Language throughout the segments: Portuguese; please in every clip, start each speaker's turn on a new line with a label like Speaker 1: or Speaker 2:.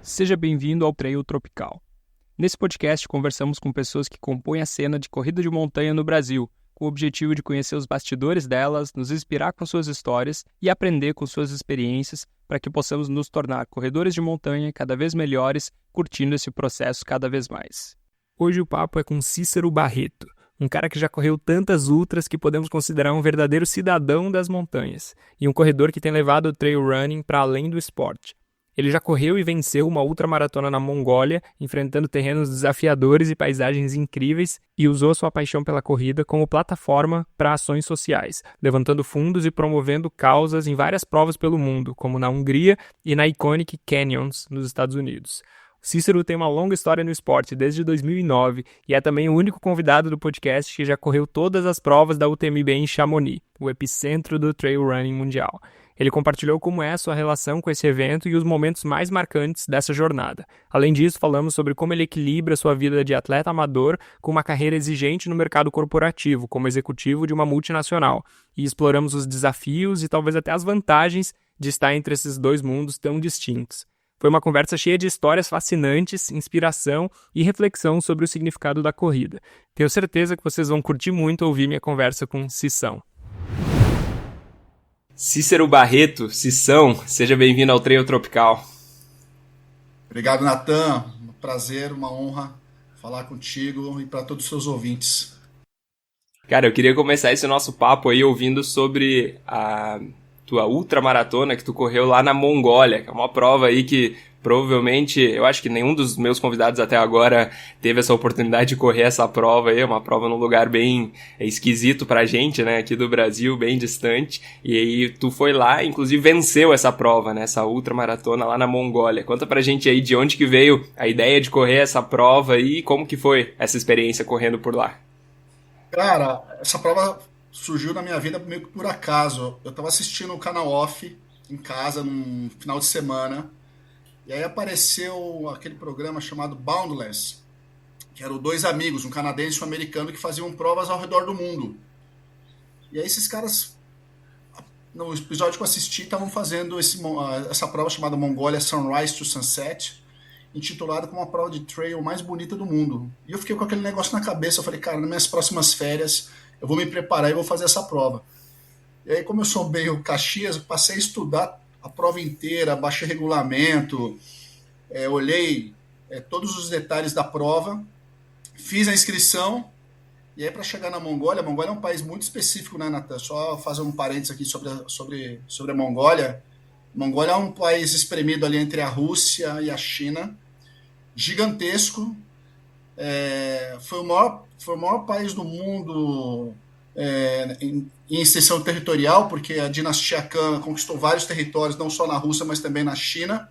Speaker 1: Seja bem-vindo ao Trail Tropical. Nesse podcast, conversamos com pessoas que compõem a cena de corrida de montanha no Brasil, com o objetivo de conhecer os bastidores delas, nos inspirar com suas histórias e aprender com suas experiências para que possamos nos tornar corredores de montanha cada vez melhores, curtindo esse processo cada vez mais. Hoje o papo é com Cícero Barreto, um cara que já correu tantas ultras que podemos considerar um verdadeiro cidadão das montanhas, e um corredor que tem levado o trail running para além do esporte. Ele já correu e venceu uma ultramaratona na Mongólia, enfrentando terrenos desafiadores e paisagens incríveis, e usou sua paixão pela corrida como plataforma para ações sociais, levantando fundos e promovendo causas em várias provas pelo mundo, como na Hungria e na Iconic Canyons, nos Estados Unidos. Cícero tem uma longa história no esporte desde 2009 e é também o único convidado do podcast que já correu todas as provas da UTMB em Chamonix, o epicentro do trail running mundial. Ele compartilhou como é a sua relação com esse evento e os momentos mais marcantes dessa jornada. Além disso, falamos sobre como ele equilibra sua vida de atleta amador com uma carreira exigente no mercado corporativo, como executivo de uma multinacional. E exploramos os desafios e talvez até as vantagens de estar entre esses dois mundos tão distintos. Foi uma conversa cheia de histórias fascinantes, inspiração e reflexão sobre o significado da corrida. Tenho certeza que vocês vão curtir muito ouvir minha conversa com Cição. Cícero Barreto, Cição, seja bem-vindo ao Trail Tropical.
Speaker 2: Obrigado, Natan. Um prazer, uma honra falar contigo e para todos os seus ouvintes.
Speaker 1: Cara, eu queria começar esse nosso papo aí ouvindo sobre a tua ultramaratona que tu correu lá na Mongólia, que é uma prova aí que provavelmente, eu acho que nenhum dos meus convidados até agora teve essa oportunidade de correr essa prova aí, é uma prova num lugar bem esquisito pra gente, né, aqui do Brasil, bem distante, e aí tu foi lá, inclusive venceu essa prova, né, essa ultramaratona lá na Mongólia. Conta pra gente aí de onde que veio a ideia de correr essa prova e como que foi essa experiência correndo por lá.
Speaker 2: Cara, essa prova surgiu na minha vida meio que por acaso. Eu tava assistindo o canal Off em casa num final de semana. E aí apareceu aquele programa chamado Boundless, que eram dois amigos, um canadense e um americano, que faziam provas ao redor do mundo. E aí esses caras, no episódio que eu assisti, estavam fazendo essa prova chamada Mongólia Sunrise to Sunset, intitulada como a prova de trail mais bonita do mundo. E eu fiquei com aquele negócio na cabeça, eu falei, cara, nas minhas próximas férias eu vou me preparar e vou fazer essa prova. E aí, como eu sou meio Caxias, eu passei a estudar a prova inteira, baixei regulamento, olhei todos os detalhes da prova, fiz a inscrição, e aí para chegar na Mongólia, a Mongólia é um país muito específico, né, Natan? Só fazer um parênteses aqui sobre a Mongólia. A Mongólia é um país espremido ali entre a Rússia e a China, gigantesco, foi o maior país do mundo em extensão territorial, porque a dinastia Khan conquistou vários territórios, não só na Rússia, mas também na China.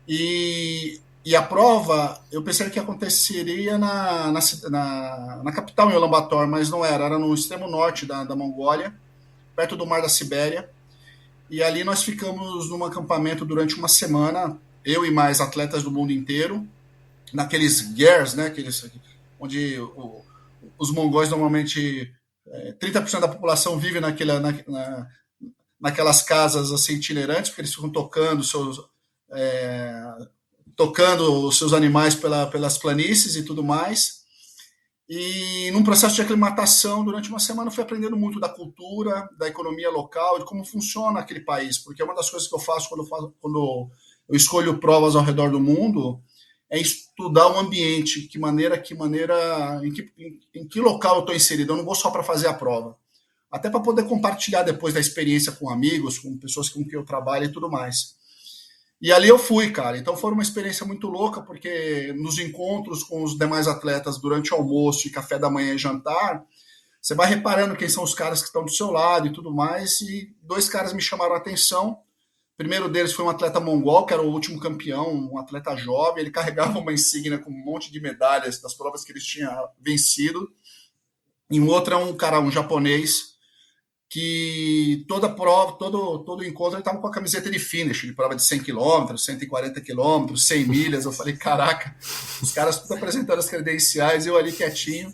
Speaker 2: E a prova, eu pensei que aconteceria na capital, em Ulaanbaatar, mas não era no extremo norte da Mongólia, perto do Mar da Sibéria. E ali nós ficamos num acampamento durante uma semana, eu e mais atletas do mundo inteiro, naqueles gers, né, onde os mongóis normalmente 30% da população vive naquelas casas assim, itinerantes, porque eles ficam tocando os seus animais pelas planícies e tudo mais. E num processo de aclimatação, durante uma semana, eu fui aprendendo muito da cultura, da economia local, de como funciona aquele país, porque é uma das coisas que eu faço quando eu escolho provas ao redor do mundo, é estudar o ambiente, em que local eu estou inserido. Eu não vou só para fazer a prova. Até para poder compartilhar depois da experiência com amigos, com pessoas com quem eu trabalho e tudo mais. E ali eu fui, cara. Então foi uma experiência muito louca, porque nos encontros com os demais atletas durante o almoço e café da manhã e jantar, você vai reparando quem são os caras que estão do seu lado e tudo mais. E dois caras me chamaram a atenção. O primeiro deles foi um atleta mongol, que era o último campeão, um atleta jovem. Ele carregava uma insígnia com um monte de medalhas das provas que eles tinham vencido. E um outro é um japonês, que toda prova, todo encontro, ele estava com a camiseta de finish, de prova de 100 km, 140 km, 100 milhas. Eu falei, caraca, os caras estão apresentando as credenciais, eu ali quietinho.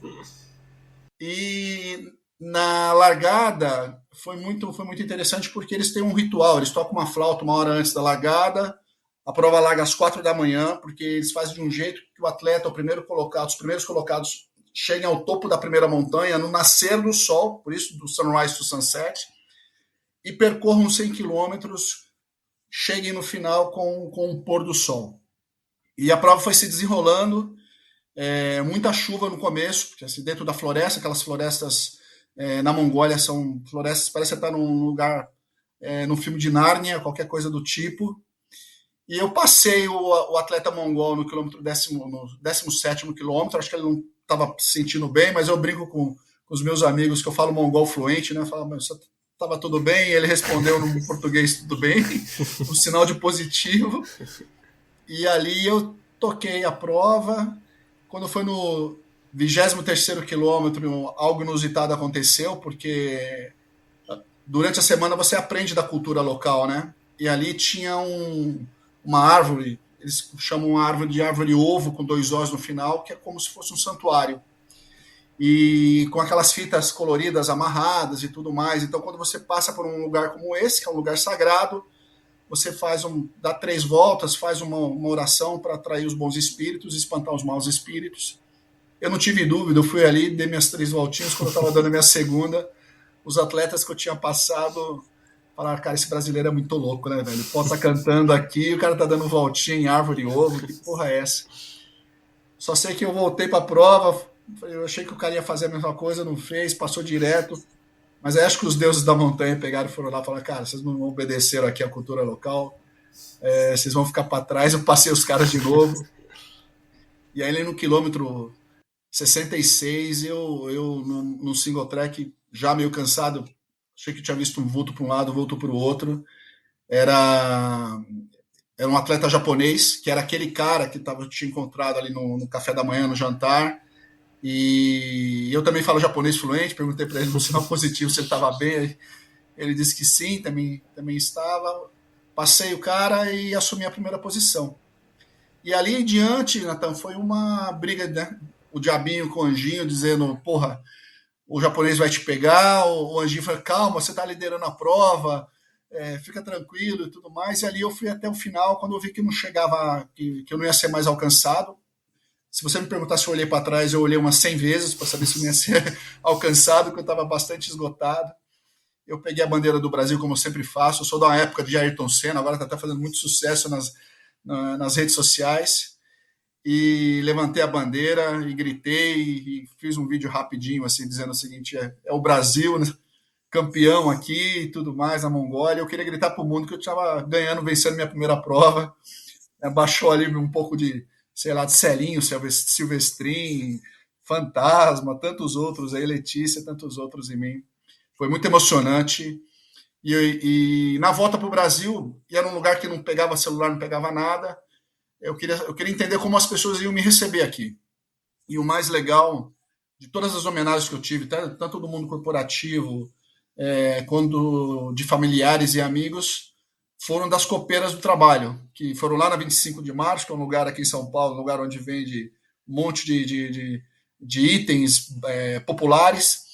Speaker 2: E na largada foi muito interessante, porque eles têm um ritual, eles tocam uma flauta uma hora antes da largada, A prova larga às 4 da manhã, porque eles fazem de um jeito que o atleta, os primeiros colocados, cheguem ao topo da primeira montanha no nascer do sol, por isso do sunrise to sunset, e percorram 100 quilômetros, cheguem no final com o pôr do sol. E a prova foi se desenrolando, muita chuva no começo, porque assim, dentro da floresta, aquelas florestas na Mongólia são florestas, parece que você está num lugar, num filme de Nárnia, qualquer coisa do tipo. E eu passei o atleta mongol no quilômetro no 17º quilômetro, acho que ele não estava se sentindo bem, mas eu brinco com os meus amigos que eu falo mongol fluente, né? Eu falo, mas estava tudo bem? E ele respondeu no português tudo bem, um sinal de positivo. E ali eu toquei a prova. Quando foi no 23º quilômetro, algo inusitado aconteceu, porque durante a semana você aprende da cultura local, né? E ali tinha uma árvore, eles chamam a árvore de árvore ovo, com 2 ossos no final, que é como se fosse um santuário. E com aquelas fitas coloridas amarradas e tudo mais. Então, quando você passa por um lugar como esse, que é um lugar sagrado, você dá 3 voltas, faz uma oração para atrair os bons espíritos e espantar os maus espíritos. Eu não tive dúvida, eu fui ali, dei minhas 3 voltinhas, quando eu estava dando a minha segunda, os atletas que eu tinha passado falaram, cara, esse brasileiro é muito louco, né, velho? Pode estar cantando aqui, o cara tá dando voltinha em árvore e ovo, que porra é essa? Só sei que eu voltei para a prova, eu achei que o cara ia fazer a mesma coisa, não fez, passou direto. Mas aí acho que os deuses da montanha pegaram e foram lá e falaram, cara, vocês não obedeceram aqui à cultura local, vocês vão ficar para trás. Eu passei os caras de novo. E aí no quilômetro 66, eu no single track, já meio cansado, achei que tinha visto um vulto para um lado, um vulto para o outro. Era um atleta japonês, que era aquele cara que tinha encontrado ali no café da manhã, no jantar. E eu também falo japonês fluente, perguntei para ele no sinal positivo se ele estava bem. Ele disse que sim, também estava. Passei o cara e assumi a primeira posição. E ali em diante, Nathan, foi uma briga, né? O diabinho com o anjinho dizendo, porra, o japonês vai te pegar. O anjinho falou, calma, você está liderando a prova, fica tranquilo e tudo mais. E ali eu fui até o final, quando eu vi que não chegava, que eu não ia ser mais alcançado. Se você me perguntar se eu olhei para trás, eu olhei umas 100 vezes para saber se eu ia ser alcançado, porque eu estava bastante esgotado. Eu peguei a bandeira do Brasil, como eu sempre faço. Eu sou da época de Ayrton Senna, agora está até fazendo muito sucesso nas redes sociais. E levantei a bandeira e gritei e fiz um vídeo rapidinho, assim, dizendo o seguinte, é o Brasil, né? Campeão aqui e tudo mais, na Mongólia. Eu queria gritar para o mundo que eu estava ganhando, vencendo minha primeira prova. Baixou ali um pouco de, sei lá, de Celinho, Silvestrin, Fantasma, tantos outros aí, Letícia, tantos outros em mim. Foi muito emocionante. E na volta para o Brasil, e era um lugar que não pegava celular, não pegava nada, eu queria entender como as pessoas iam me receber aqui. E o mais legal de todas as homenagens que eu tive, tanto do mundo corporativo, quanto de familiares e amigos, foram das copeiras do trabalho, que foram lá na 25 de março, que é um lugar aqui em São Paulo, um lugar onde vende um monte de itens populares,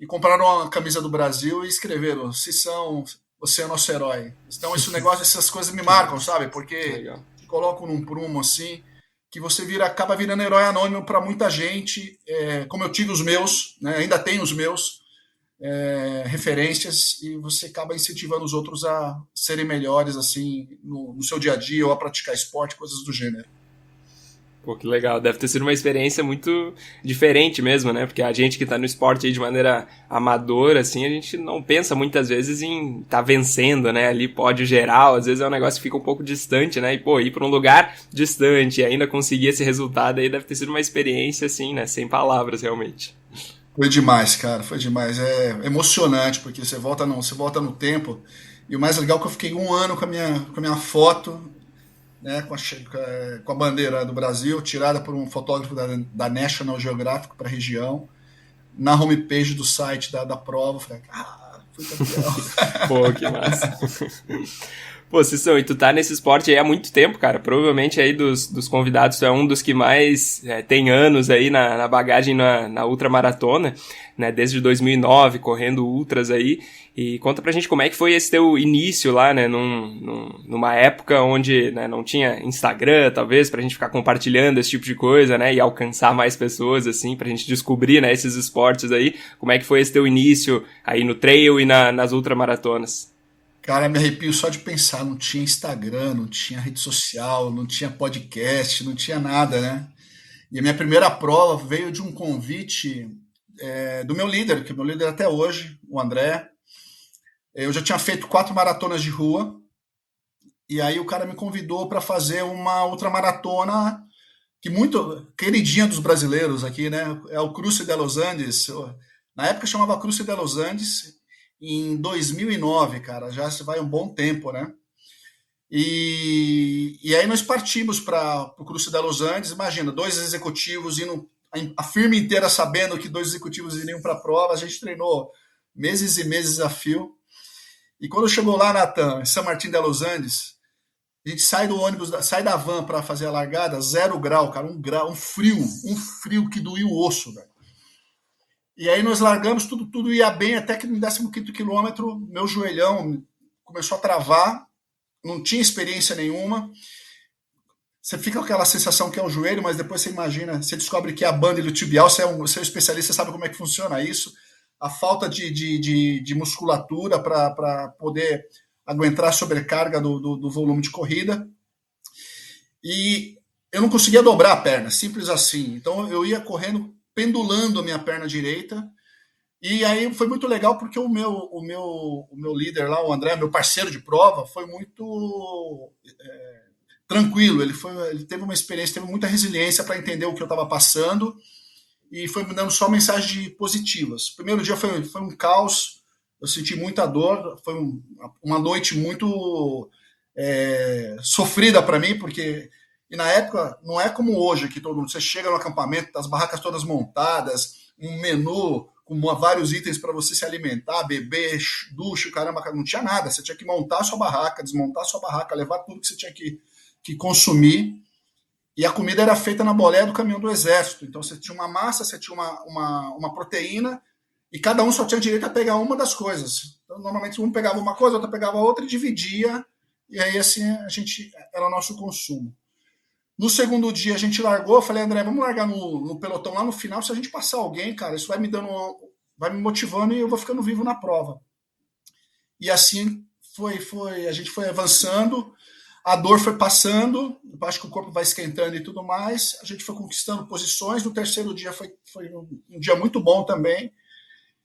Speaker 2: e compraram uma camisa do Brasil e escreveram, Cissão, você é nosso herói. Então esse negócio, essas coisas me marcam, sabe? Porque te colocam num prumo assim, que você acaba virando herói anônimo para muita gente, como eu tive os meus, né? Ainda tenho os meus, referências, e você acaba incentivando os outros a serem melhores assim no seu dia a dia ou a praticar esporte, coisas do gênero.
Speaker 1: Pô, que legal. Deve ter sido uma experiência muito diferente mesmo, né? Porque a gente que tá no esporte aí de maneira amadora, assim, a gente não pensa muitas vezes em tá vencendo, né? Ali pódio geral, às vezes é um negócio que fica um pouco distante, né? E, pô, ir pra um lugar distante e ainda conseguir esse resultado aí deve ter sido uma experiência, assim, né? Sem palavras, realmente.
Speaker 2: Foi demais, cara, foi demais. É emocionante, porque você volta no tempo. E o mais legal é que eu fiquei 1 ano com a minha foto, né, com a bandeira do Brasil, tirada por um fotógrafo da National Geographic para a região, na homepage do site da prova. Falei, foi campeão.
Speaker 1: Pô, que massa. Pô, Cissão, e tu tá nesse esporte aí há muito tempo, cara. Provavelmente aí dos convidados tu é um dos que mais tem anos aí na bagagem na ultramaratona, né? Desde 2009, correndo ultras aí. E conta pra gente como é que foi esse teu início lá, né? Numa época onde, né, não tinha Instagram, talvez, pra gente ficar compartilhando esse tipo de coisa, né? E alcançar mais pessoas, assim, pra gente descobrir, né, esses esportes aí. Como é que foi esse teu início aí no trail e nas ultramaratonas?
Speaker 2: Cara, me arrepio só de pensar. Não tinha Instagram, não tinha rede social, não tinha podcast, não tinha nada, né? E a minha primeira prova veio de um convite do meu líder, que é meu líder até hoje, o André. Eu já tinha feito 4 maratonas de rua, e aí o cara me convidou para fazer uma ultramaratona que muito queridinha dos brasileiros aqui, né? É o Cruce de los Andes. Na época chamava Cruce de los Andes, em 2009, cara, já se vai um bom tempo, né? E aí nós partimos para o Cruce de los Andes. Imagina, 2 executivos indo, a firma inteira sabendo que 2 executivos iriam para a prova. A gente treinou meses e meses a fio. E quando chegou lá, Natan, em São Martín de los Andes, a gente sai do ônibus, sai da van para fazer a largada, 0 grau, cara, 1 grau, um frio que doía o osso, velho. E aí nós largamos, tudo ia bem, até que no 15º quilômetro, meu joelhão começou a travar, não tinha experiência nenhuma. Você fica com aquela sensação que é o joelho, mas depois você imagina, você descobre que é a banda iliotibial, você é um especialista, sabe como é que funciona isso. A falta de musculatura para poder aguentar a sobrecarga do volume de corrida. E eu não conseguia dobrar a perna, simples assim. Então eu ia correndo, pendulando a minha perna direita. E aí foi muito legal porque o meu líder lá, o André, meu parceiro de prova, foi muito tranquilo. Ele teve uma experiência, teve muita resiliência para entender o que eu estava passando e foi me dando só mensagens positivas. O primeiro dia foi um caos, eu senti muita dor, foi uma noite muito sofrida para mim, porque e na época não é como hoje, que todo mundo, você chega no acampamento, as barracas todas montadas, um menu com vários itens para você se alimentar, beber, ducha, caramba, não tinha nada, você tinha que montar a sua barraca, desmontar a sua barraca, levar tudo que você tinha que consumir. E a comida era feita na boleia do caminhão do exército. Então você tinha uma massa, você tinha uma proteína, e cada um só tinha direito a pegar uma das coisas. Então, normalmente um pegava uma coisa, outro pegava outra e dividia, e aí assim era o nosso consumo. No segundo dia a gente largou, eu falei, André, vamos largar no pelotão lá no final, se a gente passar alguém, cara, isso vai me motivando e eu vou ficando vivo na prova. E assim a gente foi avançando, a dor foi passando, acho que o corpo vai esquentando e tudo mais, a gente foi conquistando posições, no terceiro dia foi um dia muito bom também,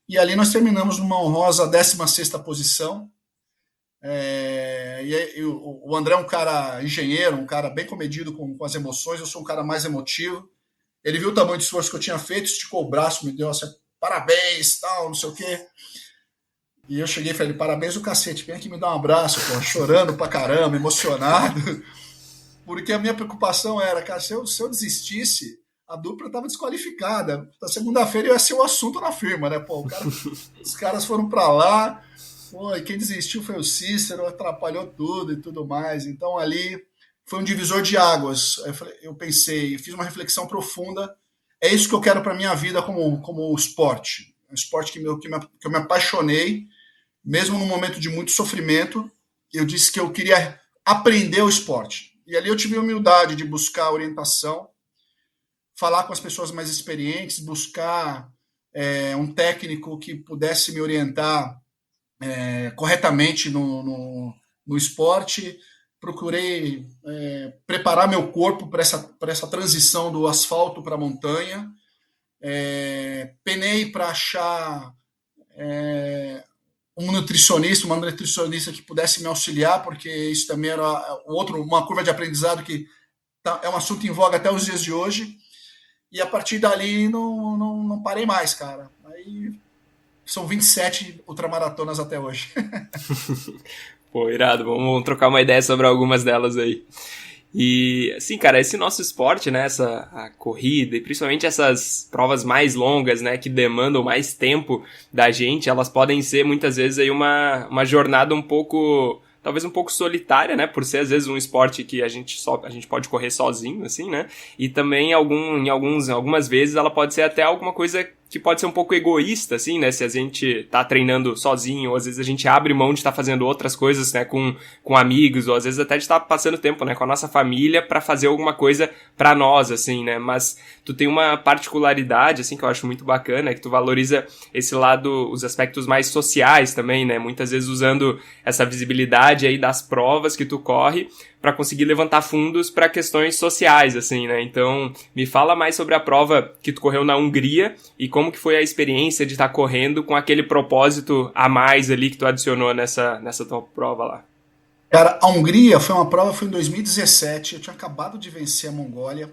Speaker 2: e ali nós terminamos numa honrosa 16ª posição. O André é um cara engenheiro, um cara bem comedido com as emoções, eu sou um cara mais emotivo. Ele viu o tamanho de esforço que eu tinha feito, esticou o braço, me deu assim, parabéns, tal, não sei o quê. E eu cheguei e falei, parabéns o cacete, vem aqui me dar um abraço, pô, chorando pra caramba, emocionado. Porque a minha preocupação era, cara, se eu desistisse, a dupla estava desqualificada. Na segunda-feira eu ia ser o assunto na firma, né? Pô, os caras foram para lá, pô, e quem desistiu foi o Cícero, atrapalhou tudo e tudo mais. Então ali foi um divisor de águas. Eu pensei, fiz uma reflexão profunda. É isso que eu quero para minha vida como esporte. Um esporte que eu me apaixonei, mesmo num momento de muito sofrimento. Eu disse que eu queria aprender o esporte. E ali eu tive a humildade de buscar orientação, falar com as pessoas mais experientes, buscar um técnico que pudesse me orientar corretamente no esporte. Procurei preparar meu corpo para essa transição do asfalto para a montanha. Penei para achar uma nutricionista que pudesse me auxiliar, porque isso também era uma curva de aprendizado que é um assunto em voga até os dias de hoje. E a partir dali não parei mais, cara. Aí são 27 ultramaratonas até hoje.
Speaker 1: Pô, irado. Vamos trocar uma ideia sobre algumas delas aí. E, assim, cara, esse nosso esporte, né, a corrida e principalmente essas provas mais longas, né, que demandam mais tempo da gente, elas podem ser muitas vezes aí uma jornada um pouco talvez um pouco solitária, né? Por ser às vezes um esporte que a gente pode correr sozinho, assim, né? E também algumas vezes ela pode ser até alguma coisa que pode ser um pouco egoísta, assim, né? Se a gente tá treinando sozinho, ou às vezes a gente abre mão de estar fazendo outras coisas, né? Com amigos, ou às vezes até de estar passando tempo, né? Com a nossa família pra fazer alguma coisa pra nós, assim, né? Mas tu tem uma particularidade, assim, que eu acho muito bacana, que tu valoriza esse lado, os aspectos mais sociais também, né? Muitas vezes usando essa visibilidade aí das provas que tu corre para conseguir levantar fundos para questões sociais, assim, né? Então, me fala mais sobre a prova que tu correu na Hungria e como que foi a experiência de estar correndo com aquele propósito a mais ali que tu adicionou nessa tua prova lá.
Speaker 2: Cara, a Hungria foi uma prova, foi em 2017, eu tinha acabado de vencer a Mongólia,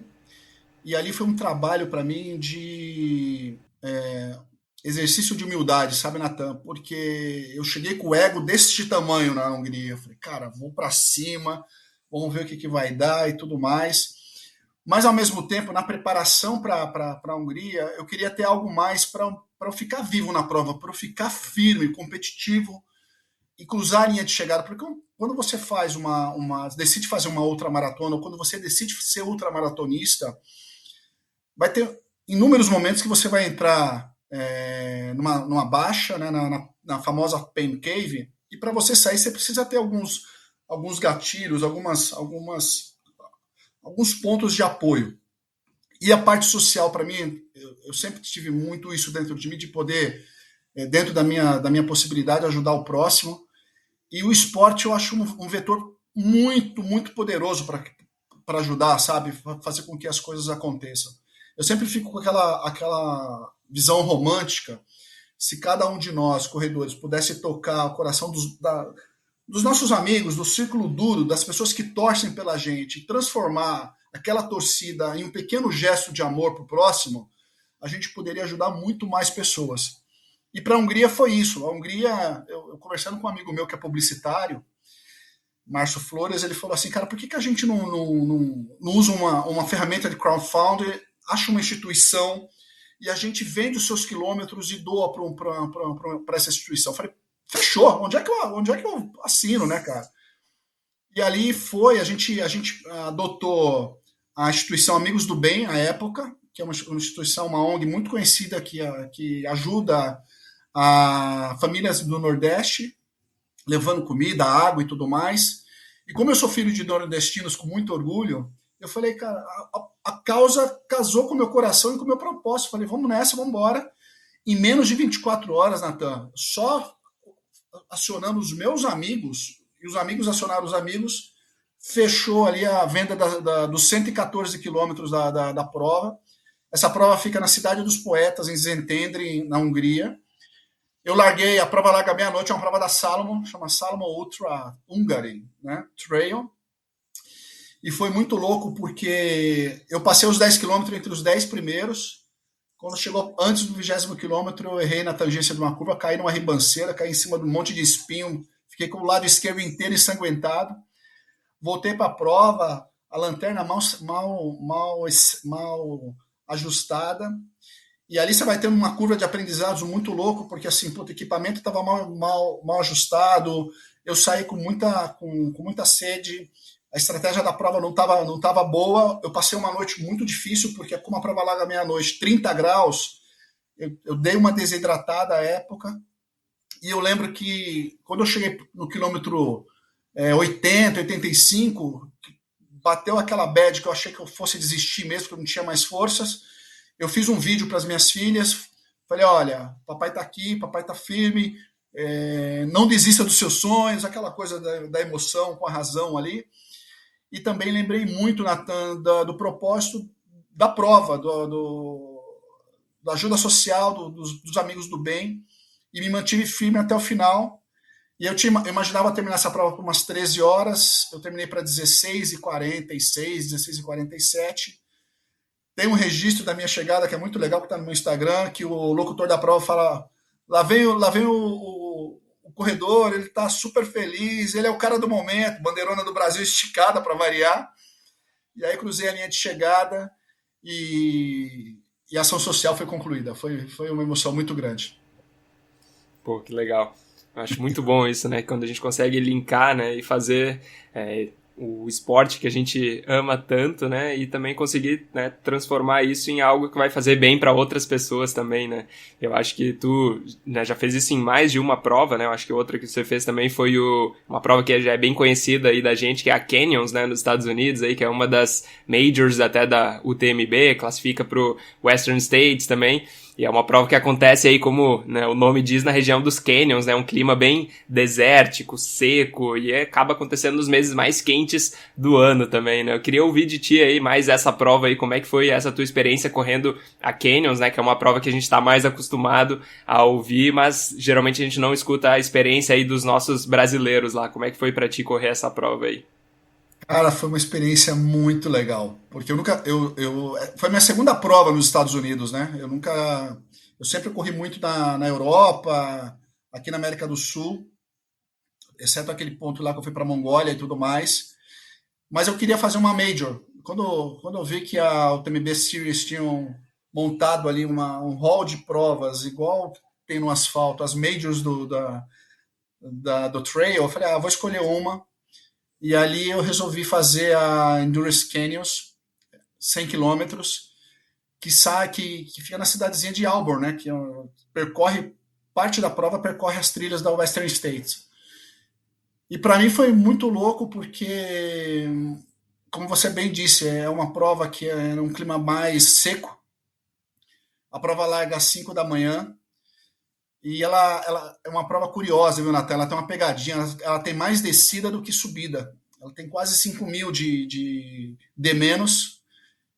Speaker 2: e ali foi um trabalho para mim de exercício de humildade, sabe, Natan? Porque eu cheguei com o ego desse tamanho na Hungria. Eu falei, cara, vou para cima, vamos ver o que vai dar e tudo mais. Mas, ao mesmo tempo, na preparação para a Hungria, eu queria ter algo mais para eu ficar vivo na prova, para eu ficar firme, competitivo e cruzar a linha de chegada. Porque quando você faz decide fazer uma outra maratona, ou quando você decide ser ultramaratonista, vai ter inúmeros momentos que você vai entrar numa baixa, né, na famosa pain cave, e para você sair você precisa ter alguns gatilhos, alguns pontos de apoio. E a parte social, para mim, eu sempre tive muito isso dentro de mim, de poder, dentro da minha possibilidade, ajudar o próximo. E o esporte eu acho um vetor muito, muito poderoso para ajudar, sabe? Fazer com que as coisas aconteçam. Eu sempre fico com aquela visão romântica. Se cada um de nós, corredores, pudesse tocar o coração dos nossos amigos, do círculo duro, das pessoas que torcem pela gente, transformar aquela torcida em um pequeno gesto de amor para o próximo, a gente poderia ajudar muito mais pessoas. E para a Hungria foi isso. A Hungria, eu conversando com um amigo meu que é publicitário, Márcio Flores, ele falou assim, cara, por que a gente não usa uma ferramenta de crowdfunding, acha uma instituição e a gente vende os seus quilômetros e doa para essa instituição? Eu falei, fechou, onde é que eu assino, né, cara? E ali a gente adotou a instituição Amigos do Bem, à época, que é uma instituição, uma ONG muito conhecida que ajuda a famílias do Nordeste, levando comida, água e tudo mais. E como eu sou filho de nordestinos com muito orgulho, eu falei, cara, a causa casou com o meu coração e com o meu propósito. Falei, vamos nessa, vamos embora. Em menos de 24 horas, Natan, só acionando os meus amigos, e os amigos acionaram os amigos, fechou ali a venda dos 114 quilômetros da prova. Essa prova fica na cidade dos poetas, em Szentendre, na Hungria. Eu larguei, a prova larga meia-noite, é uma prova da Salomon, chama Salomon Ultra Hungary, né? Trail. E foi muito louco porque eu passei os 10 quilômetros entre os 10 primeiros. Quando chegou antes do 20º quilômetro, eu errei na tangência de uma curva, caí numa ribanceira, caí em cima de um monte de espinho, fiquei com o lado esquerdo inteiro ensanguentado. Voltei para a prova, a lanterna mal ajustada. E ali você vai ter uma curva de aprendizados muito louco, porque assim, o equipamento estava mal ajustado, eu saí com muita sede, a estratégia da prova não tava boa, eu passei uma noite muito difícil, porque como a prova larga meia-noite, 30 graus, eu dei uma desidratada à época, e eu lembro que quando eu cheguei no quilômetro 80, 85, bateu aquela bad que eu achei que eu fosse desistir mesmo, que eu não tinha mais forças. Eu fiz um vídeo para as minhas filhas, falei, olha, papai tá aqui, papai tá firme, não desista dos seus sonhos, aquela coisa da emoção com a razão ali. E também lembrei muito, Natan, do propósito da prova, da ajuda social, dos amigos do bem, e me mantive firme até o final. E eu imaginava terminar essa prova por umas 13 horas, eu terminei para 16h46, 16h47. Tem um registro da minha chegada que é muito legal, que está no meu Instagram, que o locutor da prova fala, lá vem o corredor, ele está super feliz, ele é o cara do momento, bandeirona do Brasil esticada para variar. E aí cruzei a linha de chegada e a ação social foi concluída. Foi uma emoção muito grande.
Speaker 1: Pô, que legal. Eu acho muito bom isso, né? Quando a gente consegue linkar, né? E fazer o esporte que a gente ama tanto, né? E também conseguir, né, transformar isso em algo que vai fazer bem para outras pessoas também, né? Eu acho que tu, né, já fez isso em mais de uma prova, né? Eu acho que outra que você fez também foi uma prova que já é bem conhecida aí da gente, que é a Canyons, né? Nos Estados Unidos, aí, que é uma das majors até da UTMB, classifica pro Western States também. E é uma prova que acontece aí, como, né, o nome diz, na região dos canyons, né? Um clima bem desértico, seco, e acaba acontecendo nos meses mais quentes do ano também, né? Eu queria ouvir de ti aí mais essa prova aí, como é que foi essa tua experiência correndo a canyons, né? Que é uma prova que a gente tá mais acostumado a ouvir, mas geralmente a gente não escuta a experiência aí dos nossos brasileiros lá. Como é que foi pra ti correr essa prova aí?
Speaker 2: Cara, foi uma experiência muito legal, porque foi minha segunda prova nos Estados Unidos, né? Eu sempre corri muito na Europa, aqui na América do Sul, exceto aquele ponto lá que eu fui para Mongólia e tudo mais. Mas eu queria fazer uma major. Quando eu vi que a UTMB Series tinham montado ali um hall de provas igual tem no asfalto, as majors do trail, eu falei, vou escolher uma. E ali eu resolvi fazer a Endurance Canyons, 100 quilômetros, que fica na cidadezinha de Auburn, né? Percorre, parte da prova percorre as trilhas da Western States. E para mim foi muito louco porque, como você bem disse, é uma prova que é um clima mais seco. A prova larga às 5 da manhã e ela é uma prova curiosa, viu, Natália? Ela tem uma pegadinha, ela tem mais descida do que subida. Ela tem quase 5.000 de D-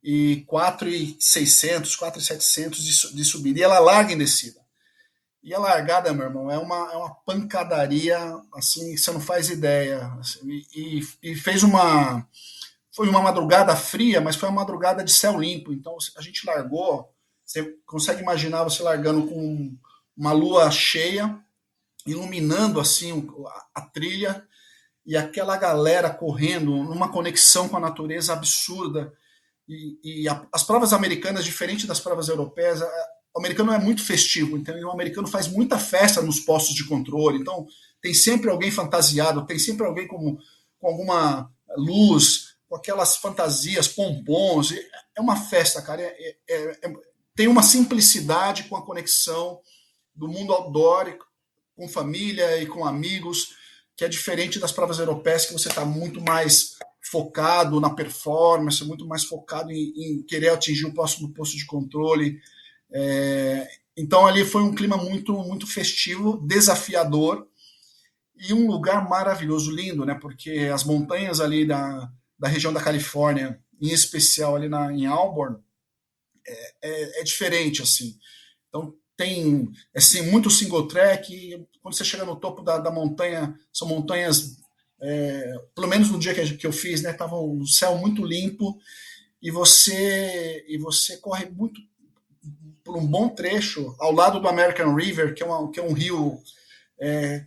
Speaker 2: e 4.600, 4.700 de subida. E ela larga em descida. E a largada, meu irmão, é uma pancadaria, assim, que você não faz ideia. Assim, e foi uma madrugada fria, mas foi uma madrugada de céu limpo. Então a gente largou, você consegue imaginar você largando com uma lua cheia, iluminando assim a trilha, e aquela galera correndo numa conexão com a natureza absurda. As provas americanas, diferente das provas europeias, o americano é muito festivo, então o americano faz muita festa nos postos de controle, então tem sempre alguém fantasiado, tem sempre alguém com alguma luz, com aquelas fantasias, pompons, é uma festa, cara, tem uma simplicidade com a conexão do mundo outdoor, com família e com amigos, que é diferente das provas europeias, que você está muito mais focado na performance, muito mais focado em querer atingir o próximo posto de controle. Então ali foi um clima muito, muito festivo, desafiador e um lugar maravilhoso, lindo, né? Porque as montanhas ali da região da Califórnia, em especial ali em Auburn, é diferente, assim. Então tem assim, muito single track e quando você chega no topo da montanha, são montanhas, pelo menos no dia que eu fiz, né, tava um céu muito limpo e você corre muito por um bom trecho ao lado do American River, que é um rio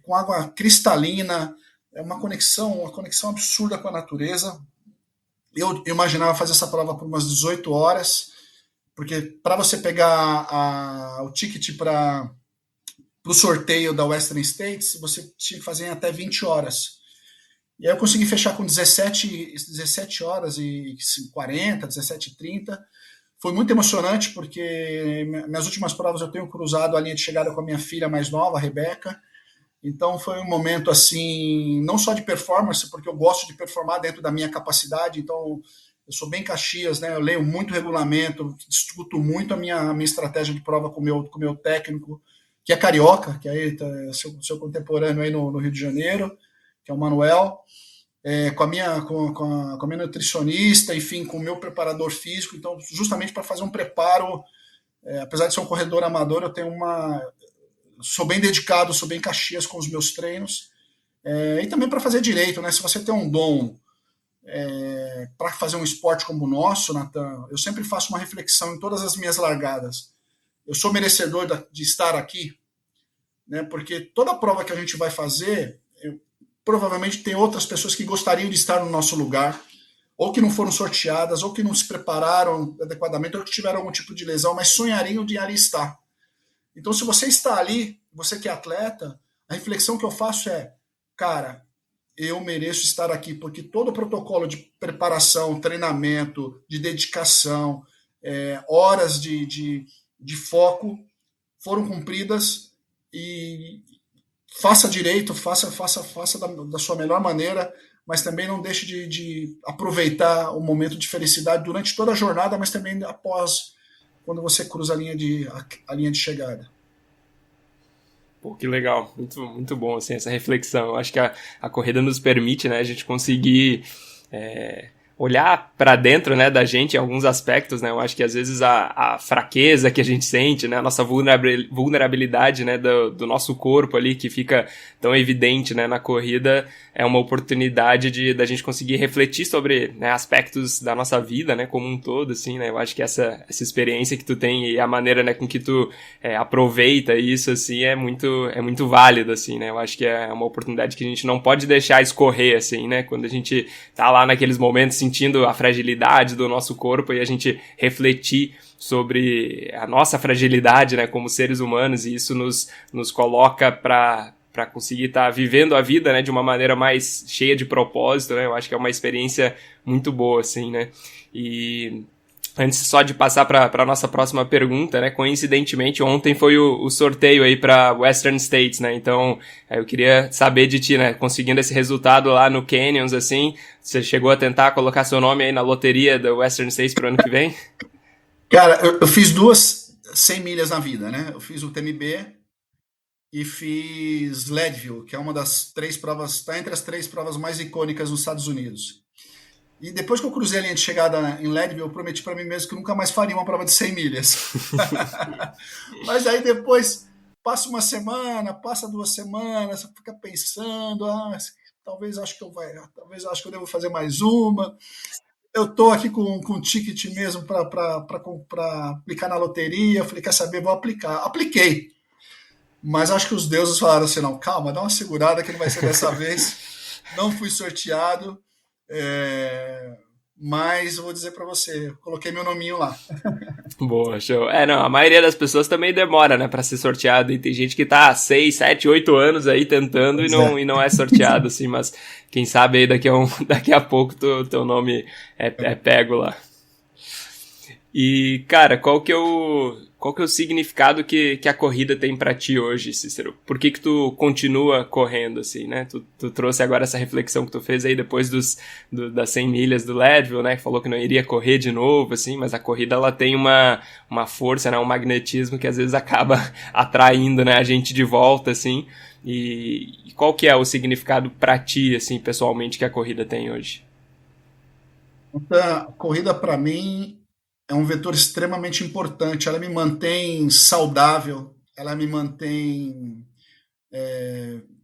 Speaker 2: com água cristalina, é uma conexão absurda com a natureza. Eu imaginava fazer essa prova por umas 18 horas, porque para você pegar o ticket para o sorteio da Western States, você tinha que fazer em até 20 horas. E aí eu consegui fechar com 17 horas e 40, 17h30. Foi muito emocionante, porque minhas últimas provas eu tenho cruzado a linha de chegada com a minha filha mais nova, a Rebeca. Então foi um momento assim, não só de performance, porque eu gosto de performar dentro da minha capacidade, então eu sou bem Caxias, né? Eu leio muito regulamento, discuto muito a minha estratégia de prova com o meu técnico, que é carioca, que aí é seu contemporâneo aí no Rio de Janeiro, que é o Manuel, com a minha nutricionista, enfim, com o meu preparador físico, então justamente para fazer um preparo, apesar de ser um corredor amador, sou bem dedicado, sou bem Caxias com os meus treinos, e também para fazer direito, né? Se você tem um dom para fazer um esporte como o nosso, Natan, eu sempre faço uma reflexão em todas as minhas largadas. Eu sou merecedor de estar aqui, né? Porque toda prova que a gente vai fazer, provavelmente tem outras pessoas que gostariam de estar no nosso lugar, ou que não foram sorteadas, ou que não se prepararam adequadamente, ou que tiveram algum tipo de lesão, mas sonhariam de ali estar. Então, se você está ali, você que é atleta, a reflexão que eu faço é, cara, eu mereço estar aqui, porque todo o protocolo de preparação, treinamento, de dedicação, horas de foco foram cumpridas e faça direito, faça da sua melhor maneira, mas também não deixe de aproveitar o momento de felicidade durante toda a jornada, mas também após, quando você cruza a linha de chegada.
Speaker 1: Pô, que legal, muito, muito bom assim, essa reflexão. Eu acho que a corrida nos permite, né, a gente conseguir olhar para dentro, né, da gente em alguns aspectos, né. Eu acho que às vezes a fraqueza que a gente sente, né, a nossa vulnerabilidade, né, do nosso corpo ali que fica tão evidente, né, na corrida, é uma oportunidade da gente conseguir refletir sobre, né, aspectos da nossa vida, né, como um todo, assim, né. Eu acho que essa experiência que tu tem e a maneira, né, com que tu aproveita isso, assim, é muito válido, assim, né. Eu acho que é uma oportunidade que a gente não pode deixar escorrer, assim, né, quando a gente tá lá naqueles momentos sentindo a fragilidade do nosso corpo e a gente refletir sobre a nossa fragilidade, né, como seres humanos, e isso nos coloca para conseguir estar vivendo a vida, né, de uma maneira mais cheia de propósito, né. Eu acho que é uma experiência muito boa, assim, né. E antes só de passar para a nossa próxima pergunta, né, coincidentemente ontem foi o sorteio aí para Western States, né, então eu queria saber de ti, né, conseguindo esse resultado lá no Canyons, assim, você chegou a tentar colocar seu nome aí na loteria da Western States pro ano que vem?
Speaker 2: Cara, eu fiz 2 100 milhas na vida, né? Eu fiz o TMB e fiz Leadville, que é uma das 3 provas, está entre as 3 provas mais icônicas nos Estados Unidos. E depois que eu cruzei a linha de chegada em Leadville, eu prometi para mim mesmo que nunca mais faria uma prova de 100 milhas. Mas aí depois passa uma semana, passa 2 semanas, você fica pensando, talvez acho que eu devo fazer mais uma. Eu tô aqui com ticket mesmo para aplicar na loteria. Eu falei, quer saber? Vou aplicar. Apliquei. Mas acho que os deuses falaram assim, não, calma, dá uma segurada que não vai ser dessa vez. Não fui sorteado. É, mas eu vou dizer para você, coloquei meu nominho lá.
Speaker 1: Boa, show. Não, a maioria das pessoas também demora, né, pra ser sorteado, e tem gente que tá há 6, 7, 8 anos aí tentando
Speaker 2: Pois é.
Speaker 1: e não é sorteado, assim, mas quem sabe aí daqui a pouco teu nome é pego lá. E, cara, qual que é o significado que a corrida tem pra ti hoje, Cícero? Por que tu continua correndo, assim, né? Tu trouxe agora essa reflexão que tu fez aí depois das 100 milhas do Leadville, né? Que falou que não iria correr de novo, assim, mas a corrida, ela tem uma força, né? Um magnetismo que às vezes acaba atraindo, né? A gente de volta, assim. E qual que é o significado pra ti, assim, pessoalmente, que a corrida tem hoje?
Speaker 2: Então, a corrida para mim é um vetor extremamente importante. Ela me mantém saudável, ela me mantém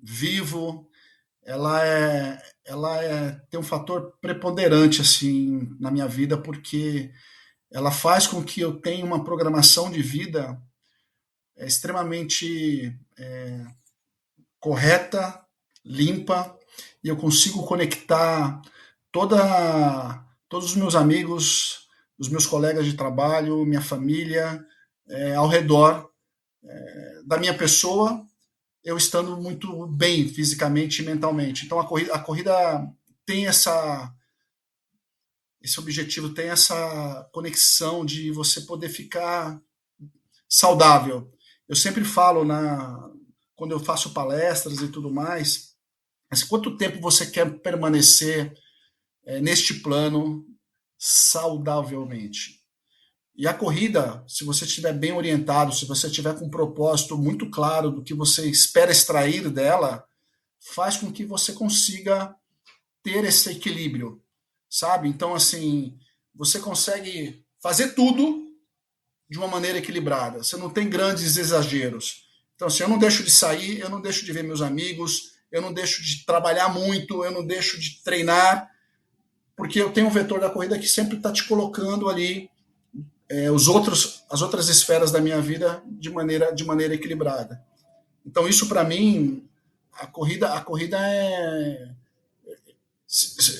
Speaker 2: vivo, tem um fator preponderante assim na minha vida porque ela faz com que eu tenha uma programação de vida extremamente correta, limpa, e eu consigo conectar todos os meus amigos, os meus colegas de trabalho, minha família, ao redor da minha pessoa, eu estando muito bem fisicamente e mentalmente. Então a corrida tem esse objetivo, tem essa conexão de você poder ficar saudável. Eu sempre falo quando eu faço palestras e tudo mais, mas quanto tempo você quer permanecer neste plano saudavelmente? E a corrida, se você estiver bem orientado, se você estiver com um propósito muito claro do que você espera extrair dela, faz com que você consiga ter esse equilíbrio, sabe? Então, assim, você consegue fazer tudo de uma maneira equilibrada. Você não tem grandes exageros. Então, assim, eu não deixo de sair, eu não deixo de ver meus amigos, eu não deixo de trabalhar muito, eu não deixo de treinar, porque eu tenho um vetor da corrida que sempre está te colocando ali as outras esferas da minha vida de maneira equilibrada. Então, isso para mim, a corrida é.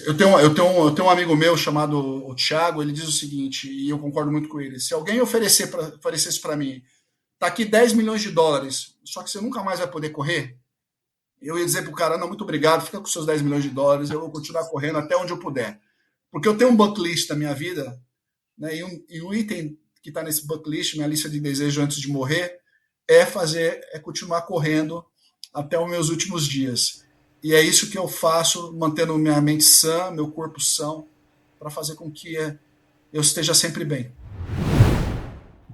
Speaker 2: Eu tenho um amigo meu chamado o Thiago, ele diz o seguinte, e eu concordo muito com ele: se alguém oferecesse para mim, tá aqui 10 milhões de dólares, só que você nunca mais vai poder correr, eu ia dizer pro cara, não, muito obrigado, fica com seus 10 milhões de dólares, eu vou continuar correndo até onde eu puder. Porque eu tenho um bucket list na minha vida, né, e um item que está nesse bucket list, minha lista de desejos antes de morrer, é continuar correndo até os meus últimos dias. E é isso que eu faço, mantendo minha mente sã, meu corpo são, para fazer com que eu esteja sempre bem.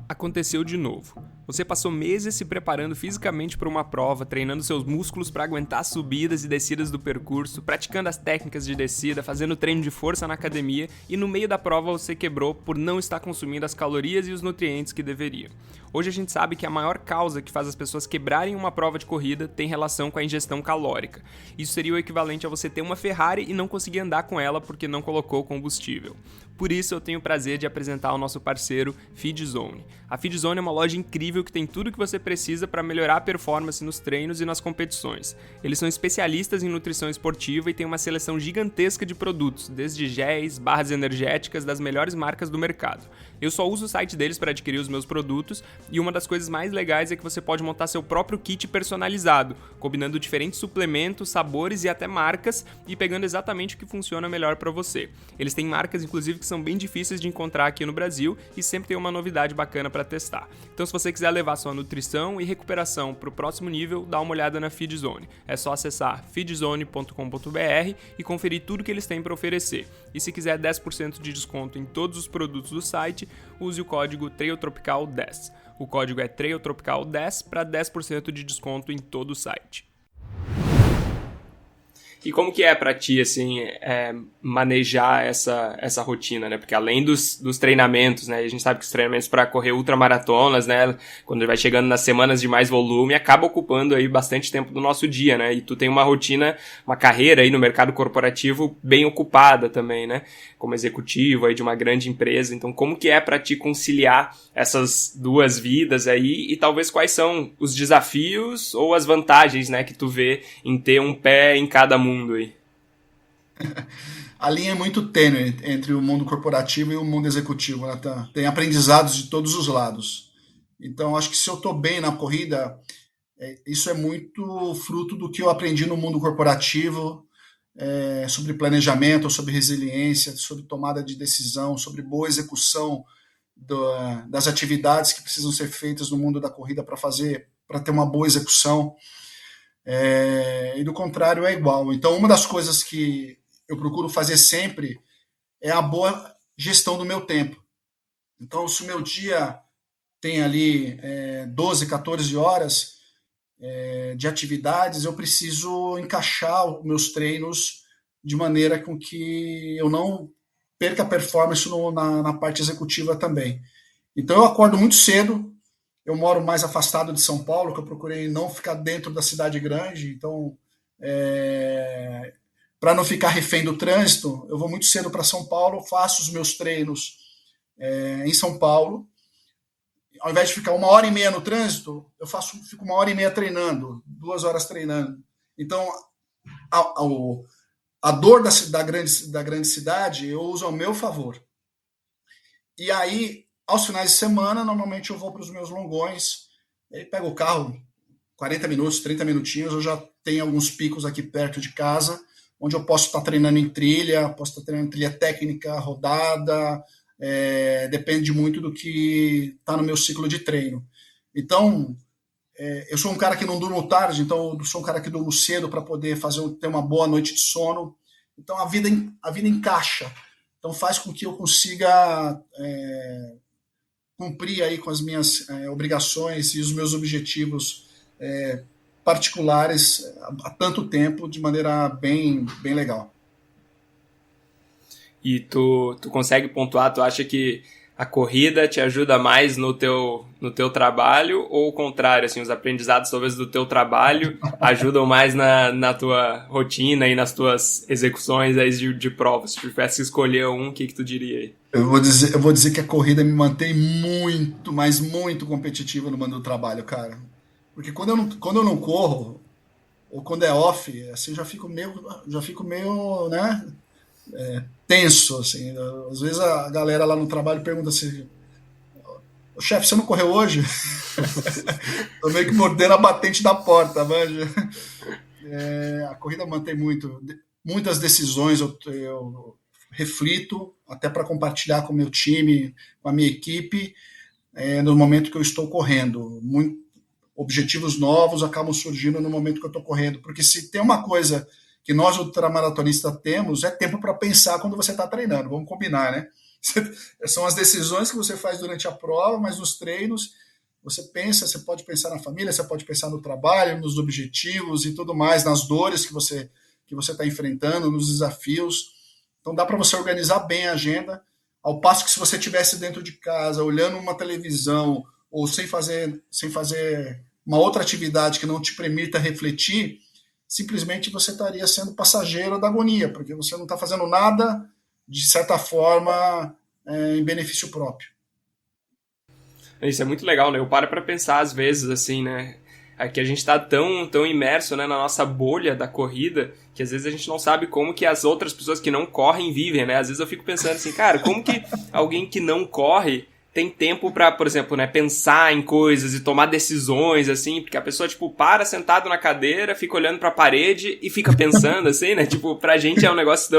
Speaker 1: Aconteceu de novo. Você passou meses se preparando fisicamente para uma prova, treinando seus músculos para aguentar as subidas e descidas do percurso, praticando as técnicas de descida, fazendo treino de força na academia e no meio da prova você quebrou por não estar consumindo as calorias e os nutrientes que deveria. Hoje a gente sabe que a maior causa que faz as pessoas quebrarem uma prova de corrida tem relação com a ingestão calórica. Isso seria o equivalente a você ter uma Ferrari e não conseguir andar com ela porque não colocou combustível. Por isso eu tenho o prazer de apresentar o nosso parceiro Feedzone. A Feedzone é uma loja incrível que tem tudo o que você precisa para melhorar a performance nos treinos e nas competições. Eles são especialistas em nutrição esportiva e têm uma seleção gigantesca de produtos, desde géis, barras energéticas das melhores marcas do mercado. Eu só uso o site deles para adquirir os meus produtos e uma das coisas mais legais é que você pode montar seu próprio kit personalizado, combinando diferentes suplementos, sabores e até marcas e pegando exatamente o que funciona melhor para você. Eles têm marcas inclusive que são bem difíceis de encontrar aqui no Brasil e sempre tem uma novidade bacana para testar. Então se você quiser levar sua nutrição e recuperação para o próximo nível, dá uma olhada na Feedzone. É só acessar feedzone.com.br e conferir tudo que eles têm para oferecer. E se quiser 10% de desconto em todos os produtos do site, use o código TRAILTROPICAL10. O código é TRAILTROPICAL10 para 10% de desconto em todo o site. E como que é pra ti, assim, manejar essa rotina, né? Porque além dos treinamentos, né? A gente sabe que os treinamentos para correr ultramaratonas, né? Quando vai chegando nas semanas de mais volume, acaba ocupando aí bastante tempo do nosso dia, né? E tu tem uma rotina, uma carreira aí no mercado corporativo bem ocupada também, né? Como executivo aí de uma grande empresa. Então, como que é pra ti conciliar essas duas vidas aí? E talvez quais são os desafios ou as vantagens, né? Que tu vê em ter um pé em cada mundo aí?
Speaker 2: A linha é muito tênue entre o mundo corporativo e o mundo executivo, né? Tem aprendizados de todos os lados. Então, acho que se eu estou bem na corrida, isso é muito fruto do que eu aprendi no mundo corporativo, sobre planejamento, sobre resiliência, sobre tomada de decisão, sobre boa execução das atividades que precisam ser feitas no mundo da corrida para ter uma boa execução. E do contrário é igual. Então, uma das coisas que eu procuro fazer sempre é a boa gestão do meu tempo. Então, se o meu dia tem ali 12, 14 horas de atividades, eu preciso encaixar os meus treinos de maneira com que eu não perca performance na parte executiva também. Então, eu acordo muito cedo. Eu moro mais afastado de São Paulo, que eu procurei não ficar dentro da cidade grande. Então, para não ficar refém do trânsito, eu vou muito cedo para São Paulo, faço os meus treinos em São Paulo. Ao invés de ficar 1h30 no trânsito, fico 1h30 treinando, 2 horas treinando. Então, a dor da grande cidade eu uso ao meu favor. E aí, aos finais de semana, normalmente eu vou para os meus longões, aí pego o carro, 40 minutos, 30 minutinhos, eu já tenho alguns picos aqui perto de casa, onde eu posso estar treinando em trilha, posso estar treinando em trilha técnica, rodada, depende muito do que está no meu ciclo de treino. Então, eu sou um cara que não durmo tarde, então eu sou um cara que durmo cedo para poder ter uma boa noite de sono. Então, a vida encaixa. Então, faz com que eu consiga cumprir aí com as minhas obrigações e os meus objetivos particulares há tanto tempo, de maneira bem, bem legal.
Speaker 1: E tu consegue pontuar, tu acha que a corrida te ajuda mais no teu trabalho ou o contrário, assim, os aprendizados talvez do teu trabalho ajudam mais na tua rotina e nas tuas execuções aí de provas? Se tivesse que escolher um, o que tu diria aí?
Speaker 2: Eu vou dizer que a corrida me mantém muito, mas muito competitiva no mundo do trabalho, cara. Porque quando eu não corro, ou quando é off, assim, eu já fico meio, né, tenso, assim. Às vezes a galera lá no trabalho pergunta assim: chefe, você não correu hoje? Tô meio que mordendo a batente da porta, manja. A corrida mantém muitas decisões, eu reflito até para compartilhar com o meu time, com a minha equipe, no momento que eu estou correndo. Objetivos novos acabam surgindo no momento que eu estou correndo, porque se tem uma coisa que nós ultramaratonistas temos, é tempo para pensar quando você está treinando, vamos combinar, né? São as decisões que você faz durante a prova, mas nos treinos você pensa, você pode pensar na família, você pode pensar no trabalho, nos objetivos e tudo mais, nas dores que você está enfrentando, nos desafios. Então dá para você organizar bem a agenda, ao passo que se você estivesse dentro de casa, olhando uma televisão, ou sem fazer uma outra atividade que não te permita refletir, simplesmente você estaria sendo passageiro da agonia, porque você não está fazendo nada, de certa forma, em benefício próprio.
Speaker 1: Isso é muito legal, né? Eu paro pra pensar às vezes, assim, né? É que a gente tá tão imerso, né, na nossa bolha da corrida, que às vezes a gente não sabe como que as outras pessoas que não correm vivem, né? Às vezes eu fico pensando assim, cara, como que alguém que não corre tem tempo pra, por exemplo, né, pensar em coisas e tomar decisões, assim, porque a pessoa, tipo, para sentado na cadeira, fica olhando pra parede e fica pensando, assim, né? Tipo, pra gente é um negócio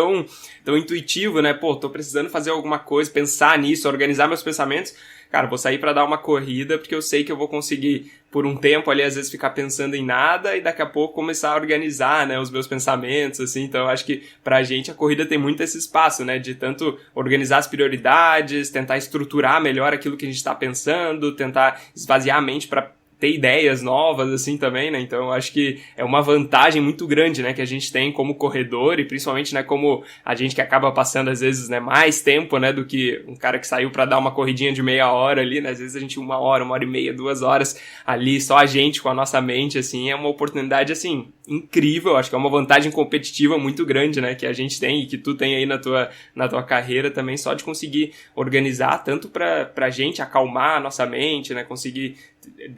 Speaker 1: tão intuitivo, né? Pô, tô precisando fazer alguma coisa, pensar nisso, organizar meus pensamentos. Cara, vou sair pra dar uma corrida porque eu sei que eu vou conseguir, por um tempo ali, às vezes ficar pensando em nada e daqui a pouco começar a organizar, né, os meus pensamentos, assim. Então, eu acho que pra gente a corrida tem muito esse espaço, né, de tanto organizar as prioridades, tentar estruturar melhor aquilo que a gente tá pensando, tentar esvaziar a mente pra ter ideias novas, assim, também, né? Então, eu acho que é uma vantagem muito grande, né, que a gente tem como corredor e principalmente, né, como a gente que acaba passando, às vezes, né, mais tempo, né, do que um cara que saiu pra dar uma corridinha de meia hora ali, né? Às vezes a gente 1 hora e meia, 2 horas ali, só a gente com a nossa mente, assim, é uma oportunidade, assim, incrível. Acho que é uma vantagem competitiva muito grande, né, que a gente tem e que tu tem aí na tua carreira também, só de conseguir organizar tanto pra gente acalmar a nossa mente, né, conseguir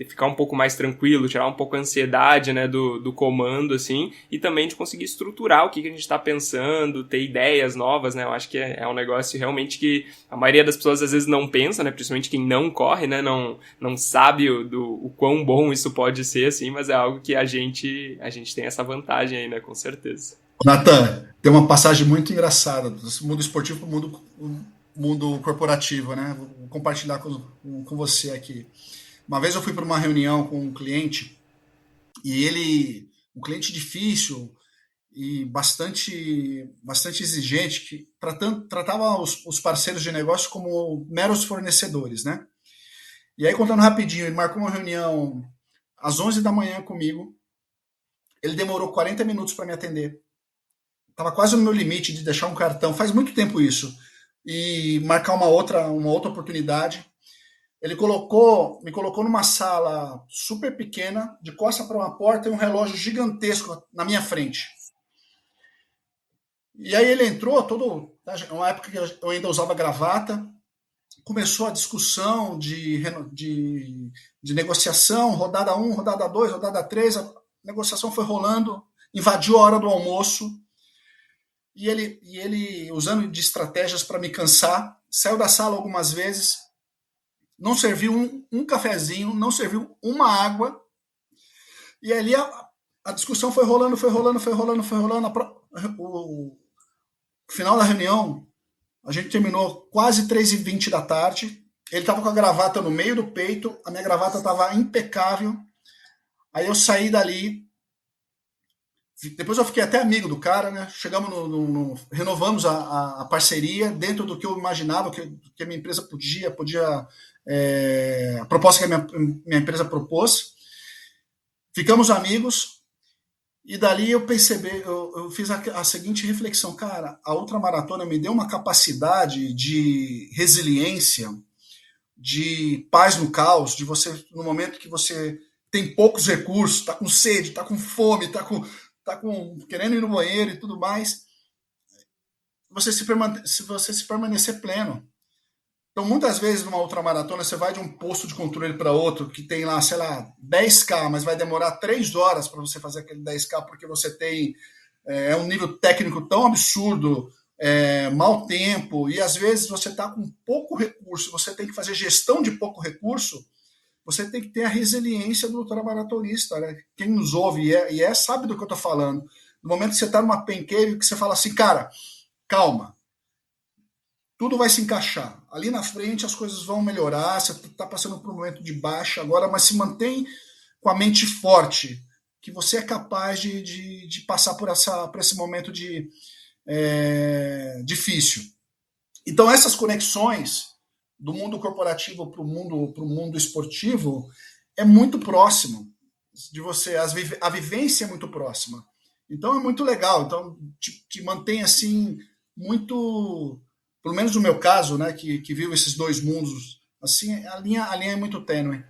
Speaker 1: ficar um pouco mais tranquilo, tirar um pouco a ansiedade, né, do comando, assim, e também de conseguir estruturar o que a gente está pensando, ter ideias novas, né? Eu acho que é um negócio realmente que a maioria das pessoas às vezes não pensa, né, principalmente quem não corre, né, não sabe o quão bom isso pode ser, assim, mas é algo que a gente tem essa vantagem aí, né, com certeza.
Speaker 2: Nathan, tem uma passagem muito engraçada do mundo esportivo para o mundo corporativo, né? Vou compartilhar com você aqui. Uma vez eu fui para uma reunião com um cliente e um cliente difícil e bastante exigente, que tratava os parceiros de negócio como meros fornecedores, né? E aí, contando rapidinho, ele marcou uma reunião às 11 da manhã comigo, ele demorou 40 minutos para me atender. Estava quase no meu limite de deixar um cartão, faz muito tempo isso, e marcar uma outra oportunidade. Ele me colocou numa sala super pequena, de costa para uma porta e um relógio gigantesco na minha frente. E aí ele entrou, uma época que eu ainda usava gravata, começou a discussão de negociação, rodada 1, rodada 2, rodada 3, a negociação foi rolando, invadiu a hora do almoço, e ele usando de estratégias para me cansar, saiu da sala algumas vezes, não serviu um cafezinho, não serviu uma água, e ali a discussão foi rolando. O final da reunião, a gente terminou quase 3h20 da tarde, ele estava com a gravata no meio do peito, a minha gravata estava impecável, aí eu saí dali, depois eu fiquei até amigo do cara, né? Chegamos renovamos a parceria dentro do que eu imaginava que a minha empresa podia a proposta que a minha empresa propôs. Ficamos amigos e dali eu fiz a seguinte reflexão, cara, a ultramaratona me deu uma capacidade de resiliência, de paz no caos, de você, no momento que você tem poucos recursos, tá com sede, tá com fome, tá querendo ir no banheiro e tudo mais, você se permanecer pleno. Então, muitas vezes, numa ultramaratona, você vai de um posto de controle para outro, que tem lá, sei lá, 10K, mas vai demorar 3 horas para você fazer aquele 10K, porque você tem um nível técnico tão absurdo, mau tempo, e às vezes você está com pouco recurso, você tem que fazer gestão de pouco recurso, você tem que ter a resiliência do ultramaratonista, né? Quem nos ouve sabe do que eu estou falando. No momento que você está numa pain cave, que você fala assim, cara, calma, tudo vai se encaixar. Ali na frente as coisas vão melhorar, você está passando por um momento de baixa agora, mas se mantém com a mente forte, que você é capaz de passar por esse momento difícil. Então essas conexões do mundo corporativo para o mundo esportivo é muito próximo de você, a vivência é muito próxima. Então é muito legal, então te mantém assim muito, pelo menos no meu caso, né, que vivo esses dois mundos, assim, a linha é muito tênue.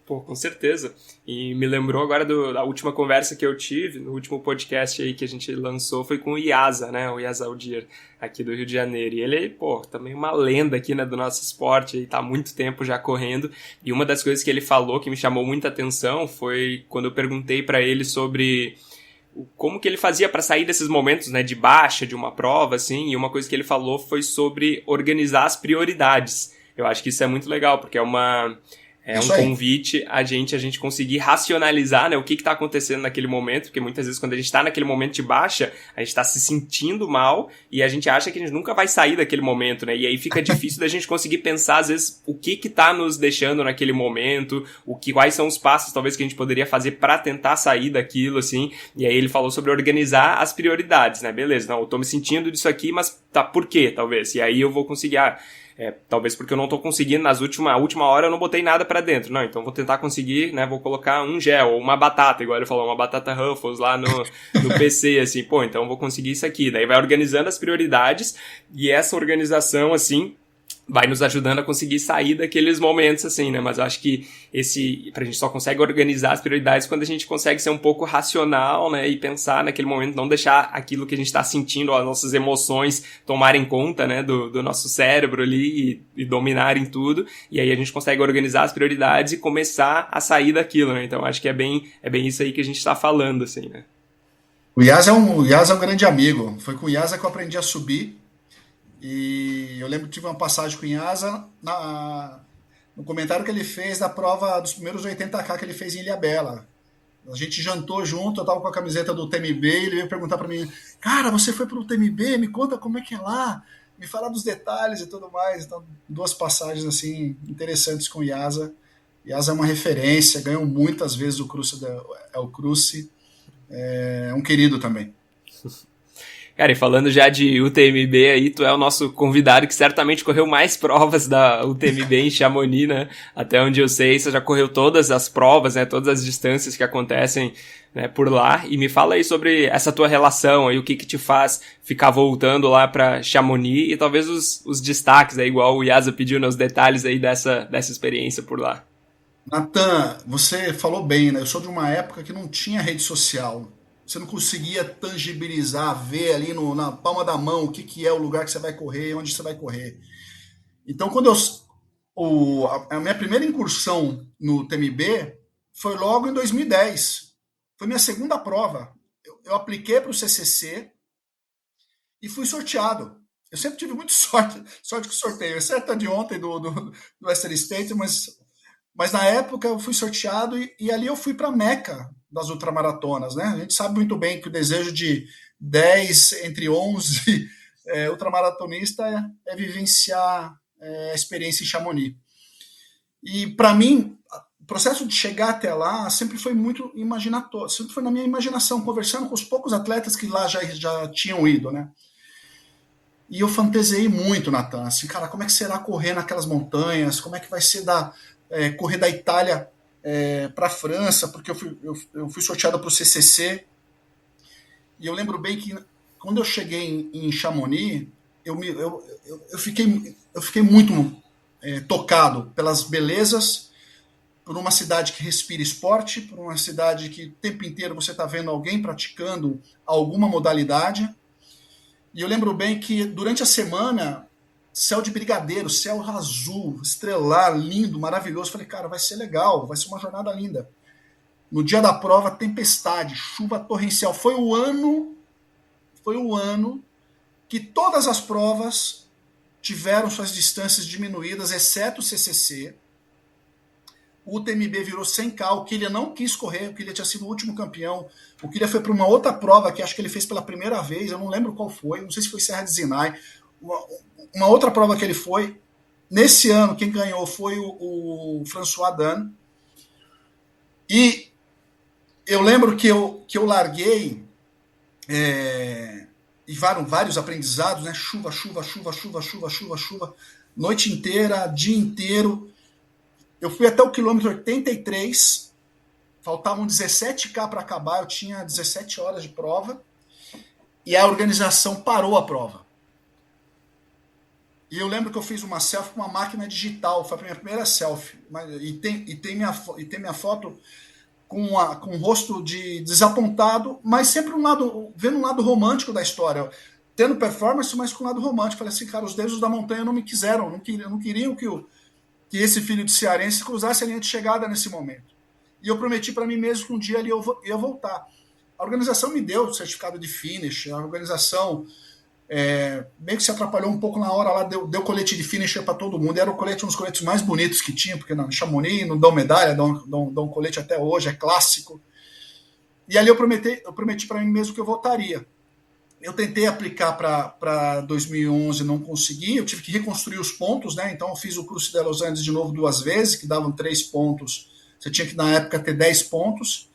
Speaker 1: Pô, com certeza. E me lembrou agora da última conversa que eu tive, no último podcast aí que a gente lançou, foi com o Iasa, né? O Iasa Aldir, aqui do Rio de Janeiro. E ele, pô, também uma lenda aqui, né, do nosso esporte, aí tá há muito tempo já correndo. E uma das coisas que ele falou que me chamou muita atenção foi quando eu perguntei pra ele sobre como que ele fazia para sair desses momentos, né, de baixa de uma prova, assim, e uma coisa que ele falou foi sobre organizar as prioridades. Eu acho que isso é muito legal, porque é um convite a gente conseguir racionalizar, né, o que está acontecendo naquele momento, porque muitas vezes quando a gente está naquele momento de baixa, a gente está se sentindo mal e a gente acha que a gente nunca vai sair daquele momento, né, e aí fica difícil da gente conseguir pensar, às vezes, o que está nos deixando naquele momento, quais são os passos, talvez, que a gente poderia fazer para tentar sair daquilo, assim, e aí ele falou sobre organizar as prioridades, né, beleza, não, eu tô me sentindo disso aqui, mas tá, por quê, talvez, e aí eu vou conseguir, talvez porque eu não tô conseguindo, a última hora eu não botei nada pra dentro. Não, então vou tentar conseguir, né, vou colocar um gel ou uma batata, igual ele falou, uma batata Ruffles lá no PC, assim, pô, então eu vou conseguir isso aqui. Daí vai organizando as prioridades e essa organização, assim, vai nos ajudando a conseguir sair daqueles momentos, assim, né? Mas eu acho que pra gente só consegue organizar as prioridades quando a gente consegue ser um pouco racional, né? E pensar naquele momento, não deixar aquilo que a gente tá sentindo, as nossas emoções tomarem conta, né? Do nosso cérebro ali e dominarem tudo. E aí a gente consegue organizar as prioridades e começar a sair daquilo, né? Então acho que é bem isso aí que a gente tá falando, assim, né?
Speaker 2: O Iasa é um grande amigo. Foi com o Iasa que eu aprendi a subir. E eu lembro que tive uma passagem com o Inhasa no comentário que ele fez da prova dos primeiros 80K que ele fez em Ilhabela. A gente jantou junto, eu tava com a camiseta do TMB e ele veio perguntar para mim, cara, você foi pro TMB? Me conta como é que é lá, me fala dos detalhes e tudo mais. Então, duas passagens assim interessantes com o Iasa. Iasa é uma referência, ganhou muitas vezes o Cruce, o Cruce, é um querido também.
Speaker 1: Cara, e falando já de UTMB aí, tu é o nosso convidado que certamente correu mais provas da UTMB em Chamonix, né? Até onde eu sei, você já correu todas as provas, né? Todas as distâncias que acontecem, né, por lá. E me fala aí sobre essa tua relação aí, o que te faz ficar voltando lá pra Chamonix e talvez os destaques aí, igual o Yasa pediu nos detalhes aí dessa experiência por lá.
Speaker 2: Natan, você falou bem, né? Eu sou de uma época que não tinha rede social. Você não conseguia tangibilizar, ver ali na palma da mão o que é o lugar que você vai correr, onde você vai correr. Então, a minha primeira incursão no TMB foi logo em 2010. Foi minha segunda prova. Eu apliquei para o CCC e fui sorteado. Eu sempre tive muita sorte com sorteio, exceto a de ontem do Western State, mas na época eu fui sorteado e ali eu fui para a Meca das ultramaratonas, né? A gente sabe muito bem que o desejo de 10 entre 11 ultramaratonista é vivenciar a experiência em Chamonix. E para mim, o processo de chegar até lá sempre foi muito imaginatório, sempre foi na minha imaginação, conversando com os poucos atletas que lá já tinham ido, né? E eu fantasiei muito, Natan, assim, cara, como é que será correr naquelas montanhas? Como é que vai ser correr da Itália para a França? Porque eu fui sorteado para o CCC. E eu lembro bem que quando eu cheguei em Chamonix, eu fiquei muito tocado pelas belezas, por uma cidade que respira esporte, por uma cidade que o tempo inteiro você está vendo alguém praticando alguma modalidade. E eu lembro bem que durante a semana, céu de brigadeiro, céu azul, estrelar, lindo, maravilhoso. Falei, cara, vai ser legal, vai ser uma jornada linda. No dia da prova, tempestade, chuva torrencial. Foi o ano que todas as provas tiveram suas distâncias diminuídas, exceto o CCC. o UTMB virou 100K, o Kylian não quis correr, o Kylian tinha sido o último campeão, o Kylian foi para uma outra prova que acho que ele fez pela primeira vez, eu não lembro qual foi, não sei se foi Serra de Sinai, uma outra prova que ele foi. Nesse ano, quem ganhou foi o François Dan, e eu lembro que eu larguei, e vários aprendizados, né? Chuva, chuva, chuva, chuva, chuva, chuva, chuva, noite inteira, dia inteiro. Eu fui até o quilômetro 83, faltavam 17K para acabar, eu tinha 17 horas de prova, e a organização parou a prova. E eu lembro que eu fiz uma selfie com uma máquina digital, foi a minha primeira selfie. E tem minha foto com um rosto de desapontado, mas sempre vendo um lado romântico da história. Tendo performance, mas com um lado romântico. Falei assim, cara, os deuses da montanha não me quiseram, não queriam que esse filho de cearense cruzasse a linha de chegada nesse momento. E eu prometi para mim mesmo que um dia ali eu ia voltar. A organização me deu o certificado de finish, a organização meio que se atrapalhou um pouco na hora lá, deu colete de finisher para todo mundo. Era um dos coletes mais bonitos que tinha, porque na Chamonix não dão medalha, dão colete até hoje, é clássico. E ali eu prometi para mim mesmo que eu voltaria. Eu tentei aplicar para 2011, não consegui, eu tive que reconstruir os pontos, né? Então eu fiz o Cruce de Los Andes de novo 2 vezes, que davam 3 pontos, você tinha que na época ter 10 pontos.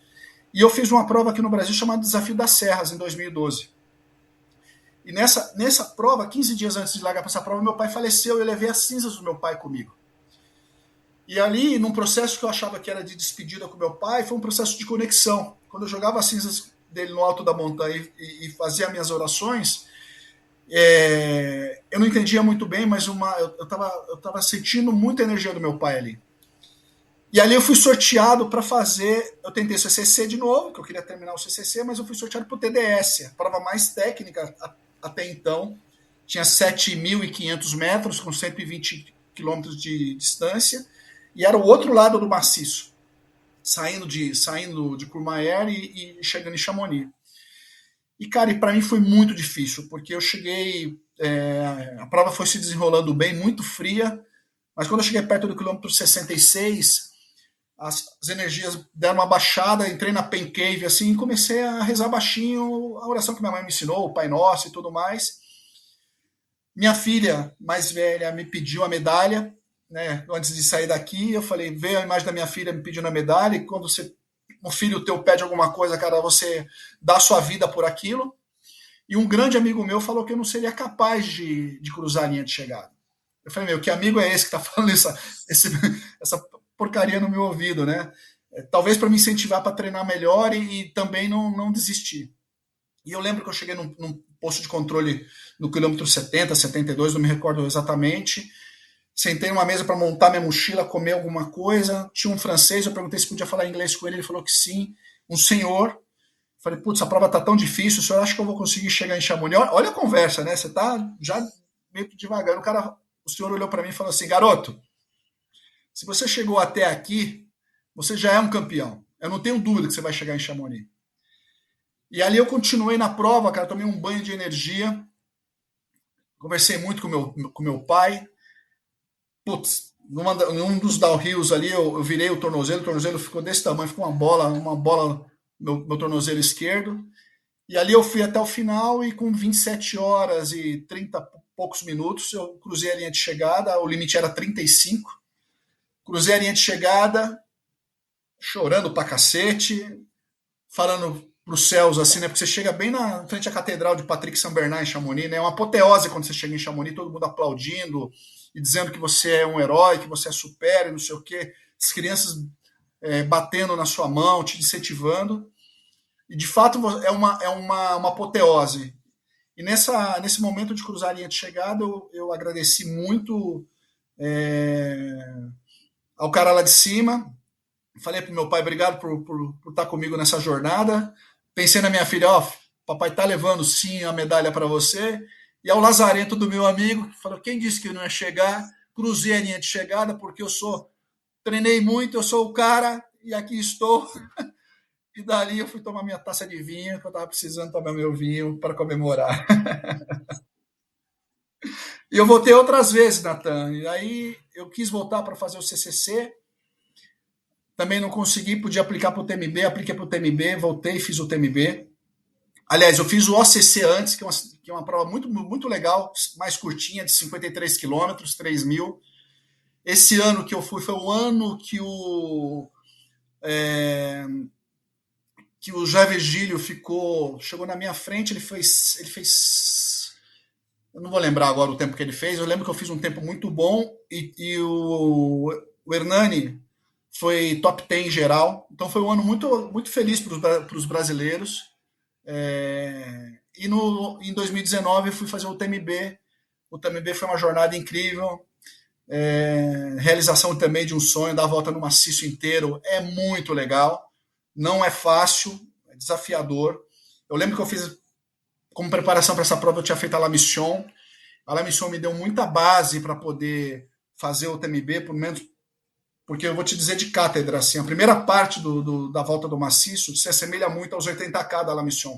Speaker 2: E eu fiz uma prova aqui no Brasil chamada Desafio das Serras, em 2012. E nessa prova, 15 dias antes de largar para essa prova, meu pai faleceu e eu levei as cinzas do meu pai comigo. E ali, num processo que eu achava que era de despedida com meu pai, foi um processo de conexão. Quando eu jogava as cinzas dele no alto da montanha e fazia minhas orações, eu não entendia muito bem, mas eu estava sentindo muita energia do meu pai ali. E ali eu fui sorteado para fazer, eu tentei o CCC de novo, que eu queria terminar o CCC, mas eu fui sorteado para o TDS, a prova mais técnica até então. Tinha 7.500 metros, com 120 quilômetros de distância, e era o outro lado do maciço, saindo de Courmayeur e chegando em Chamonix. E, cara, para mim foi muito difícil, porque eu cheguei, a prova foi se desenrolando bem, muito fria, mas quando eu cheguei perto do quilômetro 66, as energias deram uma baixada, entrei na Pain Cave assim, e comecei a rezar baixinho a oração que minha mãe me ensinou, o Pai Nosso e tudo mais. Minha filha mais velha me pediu a medalha, né, antes de sair daqui. Eu falei, veio a imagem da minha filha me pedindo a medalha, e quando um filho teu pede alguma coisa, cara, você dá a sua vida por aquilo. E um grande amigo meu falou que eu não seria capaz de cruzar a linha de chegada. Eu falei, meu, que amigo é esse que tá falando essa porcaria no meu ouvido, né? Talvez para me incentivar para treinar melhor e também não desistir. E eu lembro que eu cheguei num posto de controle no quilômetro 70, 72, não me recordo exatamente. Sentei numa mesa para montar minha mochila, comer alguma coisa. Tinha um francês, eu perguntei se podia falar inglês com ele, ele falou que sim. Um senhor. Falei, putz, a prova tá tão difícil, o senhor acha que eu vou conseguir chegar em Chamonix? Olha a conversa, né? Você tá já meio que devagar. O senhor olhou para mim e falou assim, garoto, se você chegou até aqui, você já é um campeão. Eu não tenho dúvida que você vai chegar em Chamonix. E ali eu continuei na prova, cara, tomei um banho de energia, conversei muito com meu pai. Putz, num dos downhills ali, eu virei o tornozelo ficou desse tamanho, ficou uma bola no meu tornozelo esquerdo. E ali eu fui até o final e com 27 horas e 30 poucos minutos eu cruzei a linha de chegada, o limite era 35. Cruzei a linha de chegada, chorando pra cacete, falando pros céus, assim, né? Porque você chega bem na frente à Catedral de Patrick Saint-Bernard em Chamonix, né? É uma apoteose quando você chega em Chamonix, todo mundo aplaudindo e dizendo que você é um herói, que você é super e não sei o quê. As crianças batendo na sua mão, te incentivando. E, de fato, é uma apoteose. E nesse momento de cruzar a linha de chegada, eu agradeci muito ao cara lá de cima. Falei pro meu pai, obrigado por estar comigo nessa jornada. Pensei na minha filha, ó, papai tá levando sim a medalha para você. E ao lazarento do meu amigo, que falou, quem disse que eu não ia chegar? Cruzei a linha de chegada porque treinei muito, eu sou o cara e aqui estou. E dali eu fui tomar minha taça de vinho, que eu estava precisando tomar meu vinho para comemorar. E eu voltei outras vezes, Natan. E aí eu quis voltar para fazer o CCC. Também não consegui, podia aplicar para o TMB, apliquei para o TMB, voltei e fiz o TMB. Aliás, eu fiz o OCC antes, que é uma prova muito, muito legal, mais curtinha, de 53 quilômetros, 3.000. Esse ano que eu fui foi o ano que o Jair Virgílio chegou na minha frente, ele fez, eu não vou lembrar agora o tempo que ele fez, eu lembro que eu fiz um tempo muito bom e o Hernani foi top 10 geral, então foi um ano muito, muito feliz para os brasileiros. Em 2019 eu fui fazer o TMB. O TMB foi uma jornada incrível. Realização também de um sonho, dar a volta no maciço inteiro é muito legal. Não é fácil, é desafiador. Eu lembro que eu fiz, como preparação para essa prova, eu tinha feito a La Mission. A La Mission me deu muita base para poder fazer o TMB, por menos, porque eu vou te dizer de cátedra, assim, a primeira parte da volta do maciço se assemelha muito aos 80K da La Mission.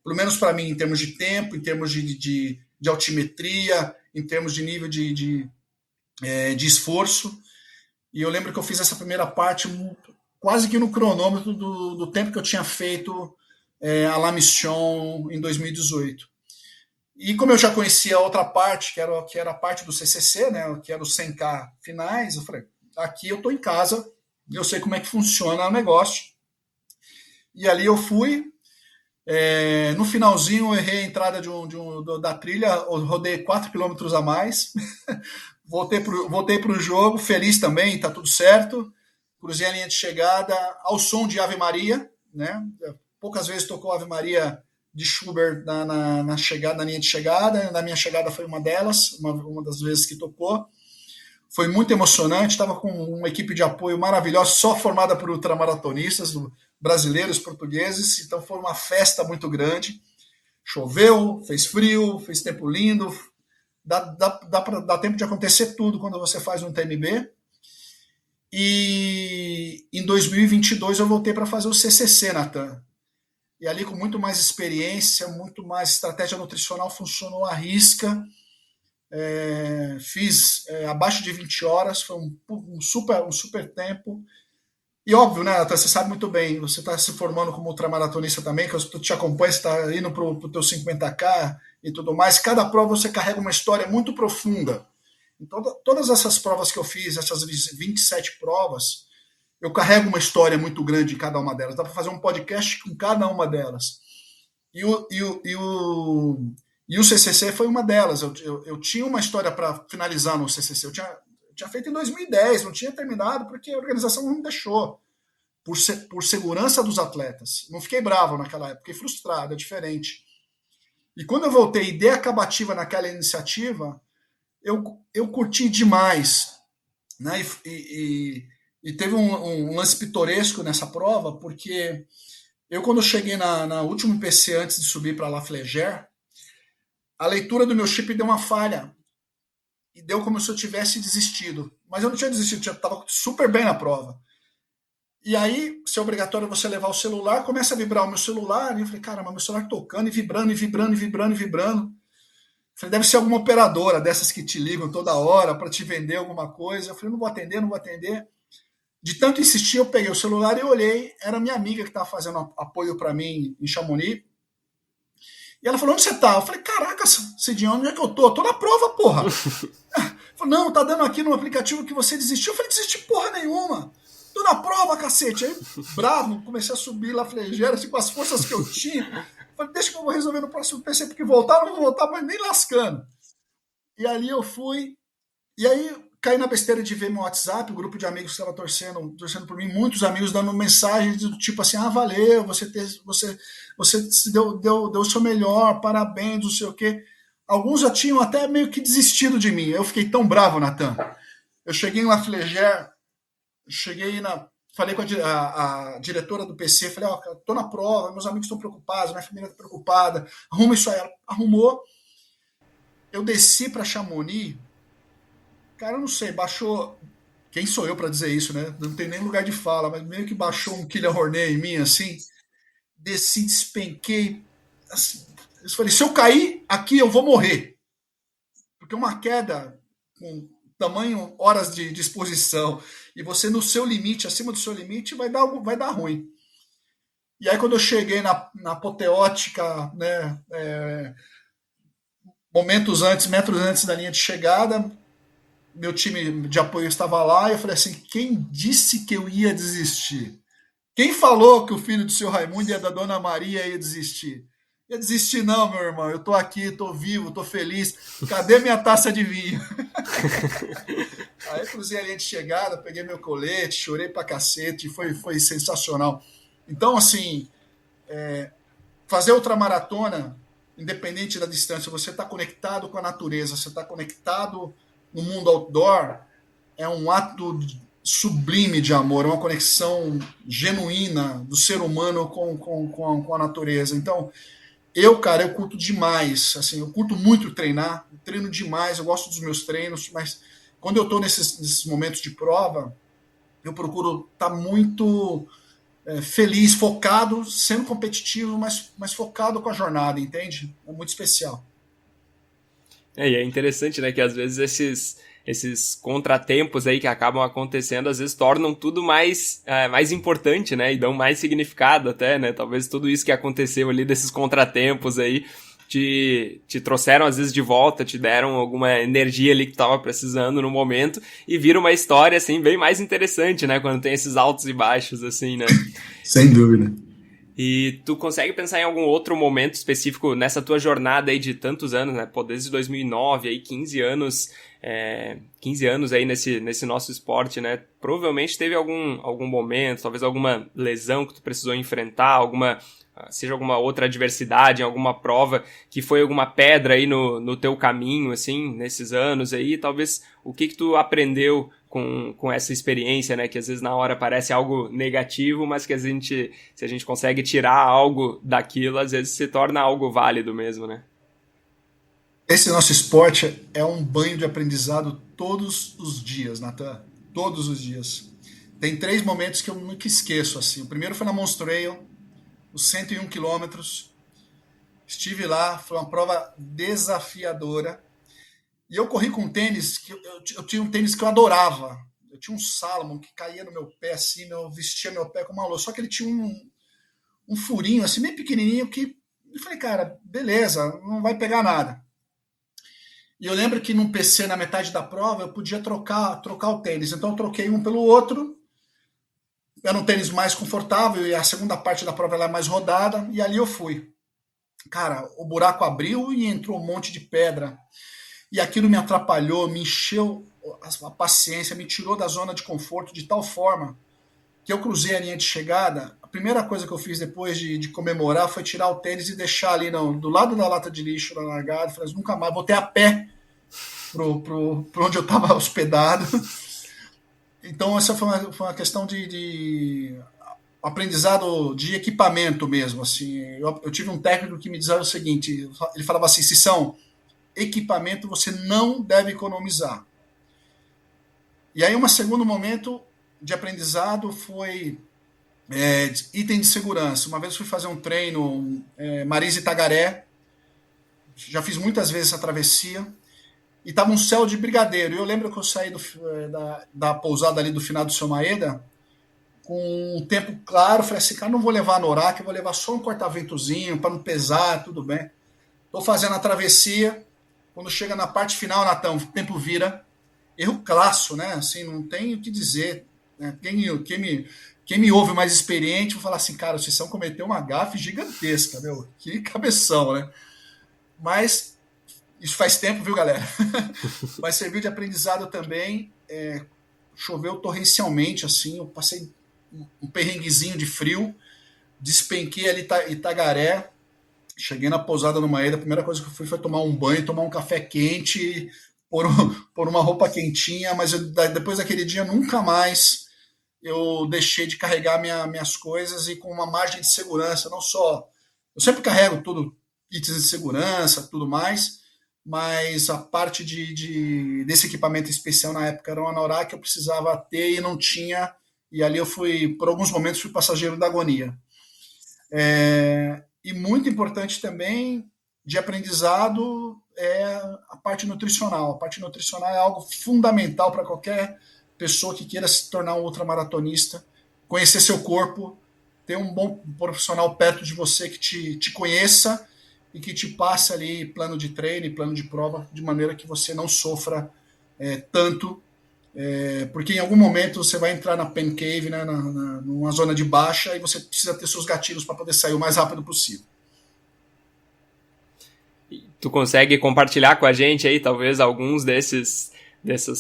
Speaker 2: Pelo menos para mim, em termos de tempo, em termos de altimetria, em termos de nível de esforço. E eu lembro que eu fiz essa primeira parte quase que no cronômetro do tempo que eu tinha feito a La Mission em 2018. E como eu já conhecia a outra parte, que era a parte do CCC, né, que era os 100K finais, eu falei, aqui eu estou em casa, eu sei como é que funciona o negócio. E ali eu fui. No finalzinho, eu errei a entrada da trilha, eu rodei 4 quilômetros a mais. Voltei pro jogo, feliz também, tá tudo certo. Cruzei a linha de chegada ao som de Ave Maria, né? Poucas vezes tocou Ave Maria de Schubert na chegada, na linha de chegada. Na minha chegada foi uma delas, uma das vezes que tocou. Foi muito emocionante, estava com uma equipe de apoio maravilhosa, só formada por ultramaratonistas, brasileiros, portugueses, então foi uma festa muito grande. Choveu, fez frio, fez tempo lindo, dá tempo de acontecer tudo quando você faz um TMB. E em 2022 eu voltei para fazer o CCC, Natan. E ali com muito mais experiência, muito mais estratégia nutricional, funcionou à risca. Fiz abaixo de 20 horas, foi um super tempo. E óbvio, né, Natan, você sabe muito bem, você está se formando como ultramaratonista também, que eu te acompanho, você está indo para o teu 50K e tudo mais. Cada prova você carrega uma história muito profunda. Então, todas essas provas que eu fiz, essas 27 provas, eu carrego uma história muito grande em cada uma delas. Dá para fazer um podcast com cada uma delas. E o CCC foi uma delas. Eu tinha uma história para finalizar no CCC. Eu tinha feito em 2010, não tinha terminado porque a organização não me deixou. Por segurança dos atletas. Não fiquei bravo naquela época, fiquei frustrado, é diferente. E quando eu voltei e dei acabativa naquela iniciativa, eu curti demais. Né? E teve um lance pitoresco nessa prova, porque eu, quando cheguei na última IPC antes de subir para La Flégère, a leitura do meu chip deu uma falha. E deu como se eu tivesse desistido. Mas eu não tinha desistido, eu estava super bem na prova. E aí, se é obrigatório você levar o celular, começa a vibrar o meu celular, e eu falei, caramba, meu celular tocando e vibrando, e vibrando, e vibrando, e vibrando. Falei, deve ser alguma operadora dessas que te ligam toda hora para te vender alguma coisa. Eu falei, não vou atender, não vou atender. De tanto insistir, eu peguei o celular e olhei, era minha amiga que estava fazendo apoio para mim em Chamonix. E ela falou, onde você tá? Eu falei, caraca, Cidinho, onde é que eu tô? Eu tô na prova, porra. Falou, não, tá dando aqui no aplicativo que você desistiu. Eu falei, desisti porra nenhuma. Tô na prova, cacete. Aí, bravo, comecei a subir lá Flégère, assim, com as forças que eu tinha. Falei, deixa que eu vou resolver no próximo PC, porque voltar, não vou voltar, mas nem lascando. E ali eu fui. E aí caí na besteira de ver meu WhatsApp, o grupo de amigos que estava torcendo por mim, muitos amigos dando mensagens do tipo assim, valeu, você deu o seu melhor, parabéns, não sei o quê. Alguns já tinham até meio que desistido de mim. Eu fiquei tão bravo, Natan. Eu cheguei em La Flégère, falei com a diretora do PC, falei, tô na prova, meus amigos estão preocupados, minha família está preocupada, arruma isso aí. Ela arrumou. Eu desci para Chamonix, cara, eu não sei, baixou. Quem sou eu para dizer isso, né? Não tem nem lugar de fala, mas meio que baixou um Killer Hornet em mim, assim. Desci, despenquei. Assim, eu falei, se eu cair aqui, eu vou morrer. Porque uma queda com tamanho horas de exposição, e você no seu limite, acima do seu limite, vai dar ruim. E aí quando eu cheguei na apoteótica, né, metros antes da linha de chegada, meu time de apoio estava lá, e eu falei assim, quem disse que eu ia desistir? Quem falou que o filho do seu Raimundo e da Dona Maria ia desistir? Ia desistir não, meu irmão. Eu tô aqui, tô vivo, tô feliz. Cadê minha taça de vinho? Aí cruzei a linha de chegada, peguei meu colete, chorei pra cacete, foi sensacional. Então, assim, fazer ultramaratona, independente da distância, você está conectado com a natureza, você está conectado no mundo outdoor, é um ato sublime de amor, é uma conexão genuína do ser humano com a natureza. Então, cara, eu curto demais, assim, eu curto muito treinar, eu treino demais, eu gosto dos meus treinos, mas quando eu estou nesses momentos de prova, eu procuro estar muito feliz, focado, sendo competitivo, mas focado com a jornada, entende? É muito especial.
Speaker 1: E é interessante, né, que às vezes esses contratempos aí que acabam acontecendo, às vezes tornam tudo mais importante, né, e dão mais significado até, né, talvez tudo isso que aconteceu ali desses contratempos aí te trouxeram às vezes de volta, te deram alguma energia ali que tu tava precisando no momento e vira uma história, assim, bem mais interessante, né, quando tem esses altos e baixos, assim, né.
Speaker 2: Sem dúvida.
Speaker 1: E tu consegue pensar em algum outro momento específico nessa tua jornada aí de tantos anos, né? Pô, desde 2009, aí 15 anos aí nesse nosso esporte, né? Provavelmente teve algum momento, talvez alguma lesão que tu precisou enfrentar, seja alguma outra adversidade em alguma prova que foi alguma pedra aí no teu caminho, assim, nesses anos aí. Talvez o que tu aprendeu com essa experiência, né? Que às vezes na hora parece algo negativo, mas que se a gente consegue tirar algo daquilo, às vezes se torna algo válido mesmo, né?
Speaker 2: Esse nosso esporte é um banho de aprendizado todos os dias, Nathan. Todos os dias. Tem 3 momentos que eu nunca esqueço, assim. O primeiro foi na Monster Trail, os 101 quilômetros. Estive lá, foi uma prova desafiadora. E eu corri com um tênis, eu tinha um tênis que eu adorava. Eu tinha um Salomon que caía no meu pé assim, eu vestia meu pé como uma lua. Só que ele tinha um furinho assim, bem pequenininho, que eu falei, cara, beleza, não vai pegar nada. E eu lembro que num PC, na metade da prova, eu podia trocar o tênis. Então eu troquei um pelo outro. Era um tênis mais confortável e a segunda parte da prova ela é mais rodada. E ali eu fui. Cara, o buraco abriu e entrou um monte de pedra. E aquilo me atrapalhou, me encheu a paciência, me tirou da zona de conforto de tal forma que eu cruzei a linha de chegada. A primeira coisa que eu fiz depois de comemorar foi tirar o tênis e deixar ali do lado da lata de lixo na largada. Falei, nunca mais, voltei a pé pro onde eu estava hospedado. Então, essa foi uma questão de aprendizado de equipamento mesmo. Assim. Eu tive um técnico que me dizia o seguinte: ele falava assim, Cissão, equipamento você não deve economizar. E aí, um segundo momento de aprendizado foi item de segurança. Uma vez fui fazer um treino Marisa e Tagaré, já fiz muitas vezes essa travessia, e tava um céu de brigadeiro. E eu lembro que eu saí da pousada ali do final do Seu Maeda com um tempo claro, falei assim, cara, não vou levar a Norak, eu vou levar só um corta-ventozinho para não pesar, tudo bem. Tô fazendo a travessia, quando chega na parte final, Natão, o tempo vira, erro clássico, né? Assim, não tem o que dizer. Né? Quem me ouve mais experiente vai falar assim, cara, o Cissão cometeu uma gafe gigantesca, meu, que cabeção, né? Mas isso faz tempo, viu, galera? Mas serviu de aprendizado também. Choveu torrencialmente, assim, eu passei um perrenguezinho de frio, despenquei ali Itagaré, cheguei na pousada no Maeda, a primeira coisa que eu fui foi tomar um banho, tomar um café quente, pôr uma roupa quentinha, mas depois daquele dia nunca mais eu deixei de carregar minhas coisas e com uma margem de segurança, não só... Eu sempre carrego tudo, itens de segurança, tudo mais, mas a parte desse equipamento especial na época era uma Anorak que eu precisava ter e não tinha, e ali eu fui, por alguns momentos, fui passageiro da agonia. E muito importante também, de aprendizado é a parte nutricional. A parte nutricional é algo fundamental para qualquer pessoa que queira se tornar um ultramaratonista, conhecer seu corpo, ter um bom profissional perto de você que te conheça e que te passe ali plano de treino e plano de prova de maneira que você não sofra tanto, porque em algum momento você vai entrar na pain cave, né, numa zona de baixa, e você precisa ter seus gatilhos para poder sair o mais rápido possível.
Speaker 1: Tu consegue compartilhar com a gente aí, talvez, alguns dessas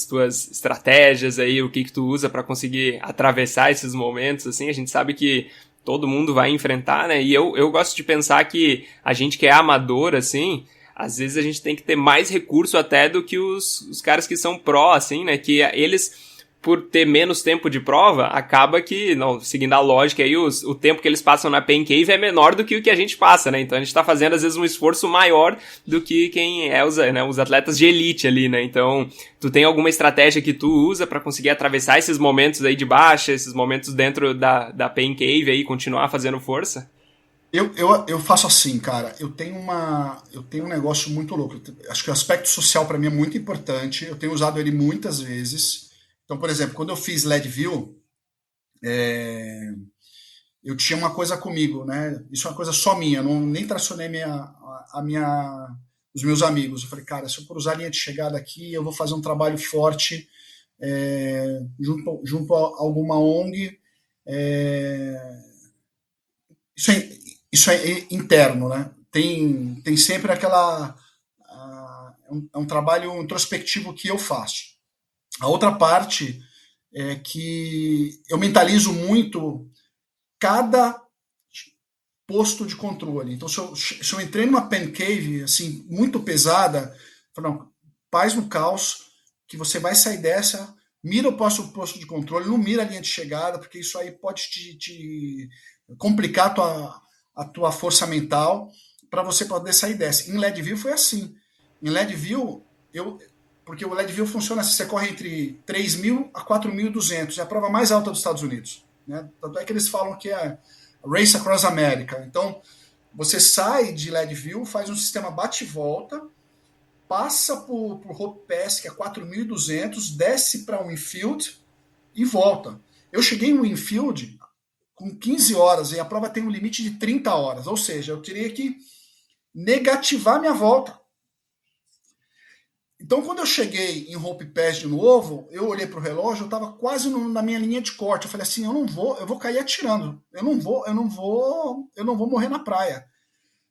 Speaker 1: tuas estratégias aí, o que tu usa para conseguir atravessar esses momentos, assim? A gente sabe que todo mundo vai enfrentar, né? E eu gosto de pensar que a gente que é amador, assim, às vezes a gente tem que ter mais recurso até do que os caras que são pró, assim, né? Que eles, por ter menos tempo de prova, acaba que, não, seguindo a lógica aí, o tempo que eles passam na pain cave é menor do que o que a gente passa, né? Então a gente tá fazendo, às vezes, um esforço maior do que quem é os atletas de elite ali, né? Então, tu tem alguma estratégia que tu usa para conseguir atravessar esses momentos aí de baixa, esses momentos dentro da pain cave aí, e continuar fazendo força?
Speaker 2: Eu faço assim, cara. Eu tenho um negócio muito louco. Acho que o aspecto social para mim é muito importante. Eu tenho usado ele muitas vezes. Então, por exemplo, quando eu fiz Leadville, eu tinha uma coisa comigo, né? Isso é uma coisa só minha. Eu não nem tracionei os meus amigos. Eu falei, cara, se eu for usar a linha de chegada aqui, eu vou fazer um trabalho forte junto a alguma ONG. É, isso é, isso é interno, né? Tem sempre aquela. É um trabalho introspectivo que eu faço. A outra parte é que eu mentalizo muito cada posto de controle. Então, se eu entrei numa pen cave, assim, muito pesada, eu falo, não, paz no caos, que você vai sair dessa, mira o próximo posto de controle, não mira a linha de chegada, porque isso aí pode te complicar a tua força mental para você poder sair dessa. Em Leadville foi assim. Em Leadville, porque o Leadville funciona assim, você corre entre 3.000 a 4.200, é a prova mais alta dos Estados Unidos. Né? Tanto é que eles falam que é Race Across America. Então, você sai de Leadville, faz um sistema bate-volta, passa por Hope Pass, que é 4.200, desce para Winfield e volta. Eu cheguei em Winfield com 15 horas e a prova tem um limite de 30 horas, ou seja, eu teria que negativar minha volta. Então, quando eu cheguei em Hope Pass de novo, eu olhei para o relógio, eu estava quase na minha linha de corte. Eu falei assim, eu vou cair atirando. Eu não vou morrer na praia.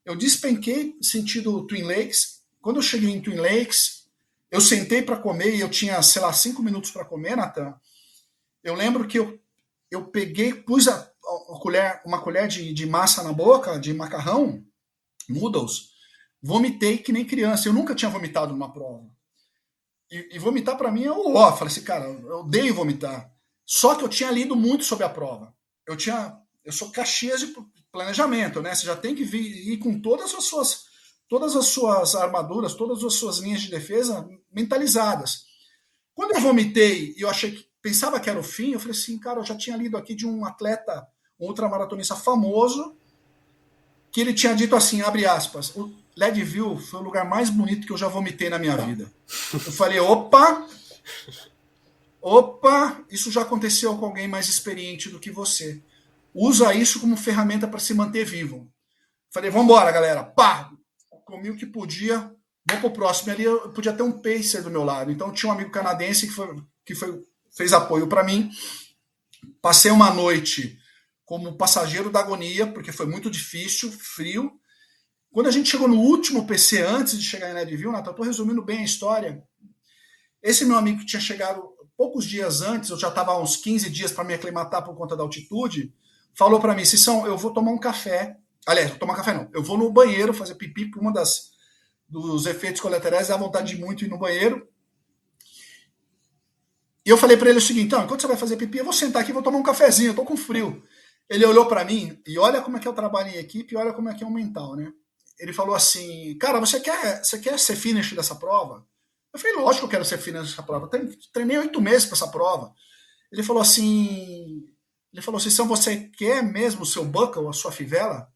Speaker 2: Eu despenquei sentido Twin Lakes. Quando eu cheguei em Twin Lakes, eu sentei para comer e eu tinha, sei lá, 5 minutos para comer, Natan. Eu lembro que eu peguei, pus uma colher de massa na boca, de macarrão, noodles, vomitei que nem criança. Eu nunca tinha vomitado numa prova. E vomitar para mim é o ó. Falei assim, cara, eu odeio vomitar. Só que eu tinha lido muito sobre a prova. Eu sou Caxias de planejamento, né? Você já tem que ir com todas as suas armaduras, todas as suas linhas de defesa mentalizadas. Quando eu vomitei e eu pensava que era o fim, eu falei assim, cara, eu já tinha lido aqui de um atleta, um ultramaratonista famoso, que ele tinha dito assim, abre aspas, o Leadville foi o lugar mais bonito que eu já vomitei na minha vida. Eu falei, opa, isso já aconteceu com alguém mais experiente do que você. Usa isso como ferramenta para se manter vivo. Falei, vamos embora, galera. Pá! Comi o que podia, vou pro próximo. E ali eu podia ter um pacer do meu lado. Então tinha um amigo canadense fez apoio para mim. Passei uma noite como passageiro da agonia, porque foi muito difícil, frio. Quando a gente chegou no último PC, antes de chegar em Leadville, Natal, estou resumindo bem a história. Esse meu amigo que tinha chegado poucos dias antes, eu já estava há uns 15 dias para me aclimatar por conta da altitude, falou para mim, Cissão, eu vou tomar um café. Aliás, vou tomar café não. Eu vou no banheiro fazer pipi, porque dos efeitos colaterais dá vontade de muito ir no banheiro. E eu falei para ele o seguinte, então, enquanto você vai fazer pipi, eu vou sentar aqui e vou tomar um cafezinho, eu tô com frio. Ele olhou para mim e olha como é que é o trabalho em equipe e olha como é que é o mental, né? Ele falou assim, cara, você quer ser finish dessa prova? Eu falei, lógico que eu quero ser finish dessa prova. Eu treinei 8 meses para essa prova. Ele falou assim, Cissão, você quer mesmo o seu buckle, a sua fivela?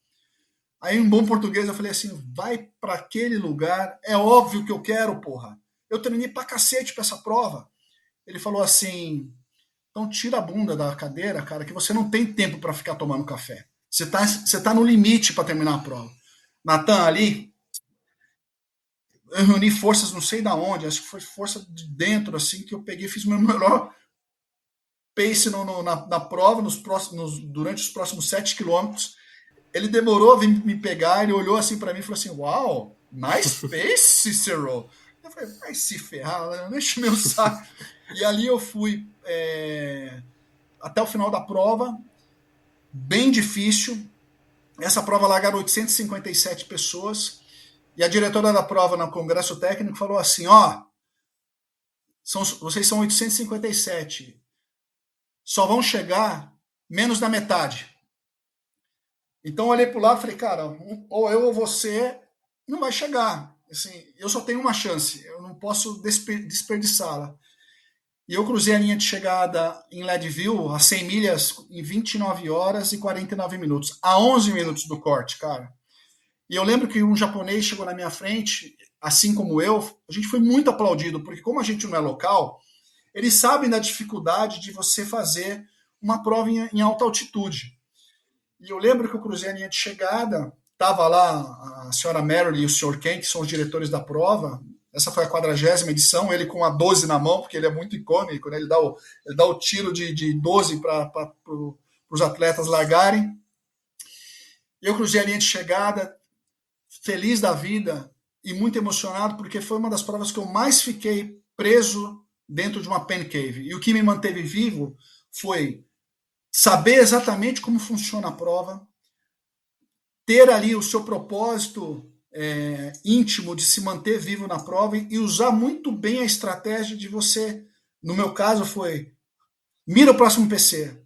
Speaker 2: Aí, em bom português, eu falei assim: vai para aquele lugar, é óbvio que eu quero, porra. Eu treinei pra cacete pra essa prova. Ele falou assim: então tira a bunda da cadeira, cara, que você não tem tempo para ficar tomando café. Você tá no limite para terminar a prova. Natan, ali, eu reuni forças não sei da onde, acho que foi força de dentro, assim, que eu peguei, fiz o meu melhor pace na prova, durante os próximos 7 quilômetros. Ele demorou a vir me pegar, ele olhou assim para mim e falou assim: uau, nice pace, Cicero. Eu falei: vai se ferrar, né? Não enche meu saco. E ali eu fui até o final da prova, bem difícil. Essa prova largaram 857 pessoas. E a diretora da prova no congresso técnico falou assim: ó, vocês são 857, só vão chegar menos da metade. Então eu olhei para o lado e falei: cara, ou eu ou você não vai chegar. Assim, eu só tenho uma chance, eu não posso desperdiçá-la. E eu cruzei a linha de chegada em Leadville, a 100 milhas, em 29 horas e 49 minutos, a 11 minutos do corte, cara. E eu lembro que um japonês chegou na minha frente, assim como eu, a gente foi muito aplaudido, porque como a gente não é local, eles sabem da dificuldade de você fazer uma prova em alta altitude. E eu lembro que eu cruzei a linha de chegada, estava lá a senhora Merrill e o senhor Ken, que são os diretores da prova. Essa foi a 40ª edição, ele com a 12 na mão, porque ele é muito icônico, né? Ele dá o tiro de 12 para os atletas largarem. Eu cruzei a linha de chegada, feliz da vida e muito emocionado, porque foi uma das provas que eu mais fiquei preso dentro de uma pen cave. E o que me manteve vivo foi saber exatamente como funciona a prova, ter ali o seu propósito íntimo de se manter vivo na prova e usar muito bem a estratégia de você, no meu caso foi, mira o próximo PC,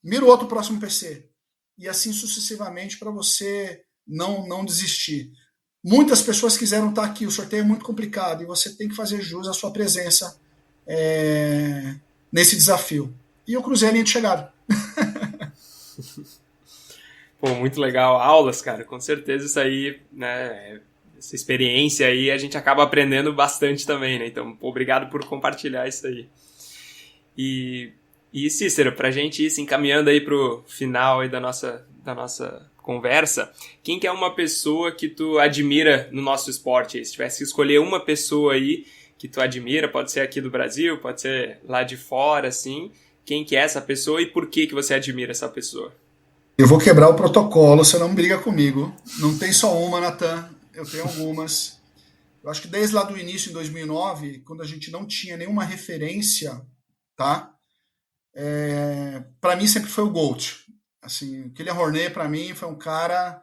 Speaker 2: mira o outro próximo PC, e assim sucessivamente para você não desistir. Muitas pessoas quiseram estar aqui, o sorteio é muito complicado e você tem que fazer jus à sua presença nesse desafio. E eu cruzei a linha de chegada.
Speaker 1: Pô, muito legal. Aulas, cara, com certeza isso aí, né, essa experiência aí a gente acaba aprendendo bastante também, né? Então, pô, obrigado por compartilhar isso aí. E, Cícero, pra gente ir se encaminhando aí pro final aí da nossa conversa, quem que é uma pessoa que tu admira no nosso esporte? Se tivesse que escolher uma pessoa aí que tu admira, pode ser aqui do Brasil, pode ser lá de fora, assim, quem que é essa pessoa e por que você admira essa pessoa?
Speaker 2: Eu vou quebrar o protocolo, você não briga comigo. Não tem só uma, Natan. Eu tenho algumas. Eu acho que desde lá do início, em 2009, quando a gente não tinha nenhuma referência, tá? Para mim sempre foi o Gold. Assim, o Kylian Hornet para mim foi um cara.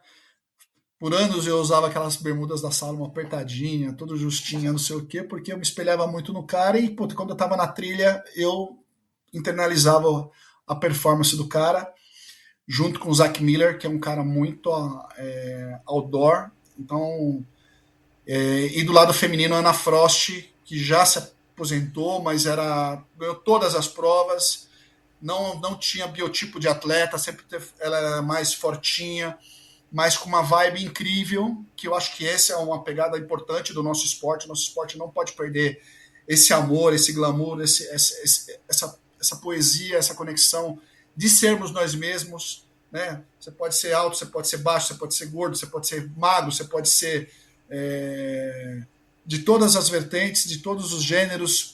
Speaker 2: Por anos eu usava aquelas bermudas da Salomon apertadinha, todo justinha, não sei o quê, porque eu me espelhava muito no cara e, puta, quando eu tava na trilha, eu internalizava a performance do cara, junto com o Zach Miller, que é um cara muito outdoor. Então, e do lado feminino, Ana Frost, que já se aposentou, mas ganhou todas as provas, não tinha biotipo de atleta, sempre ela era mais fortinha, mas com uma vibe incrível, que eu acho que essa é uma pegada importante do nosso esporte. Nosso esporte não pode perder esse amor, esse glamour, essa poesia, essa conexão de sermos nós mesmos, né? Você pode ser alto, você pode ser baixo, você pode ser gordo, você pode ser magro, você pode ser de todas as vertentes, de todos os gêneros.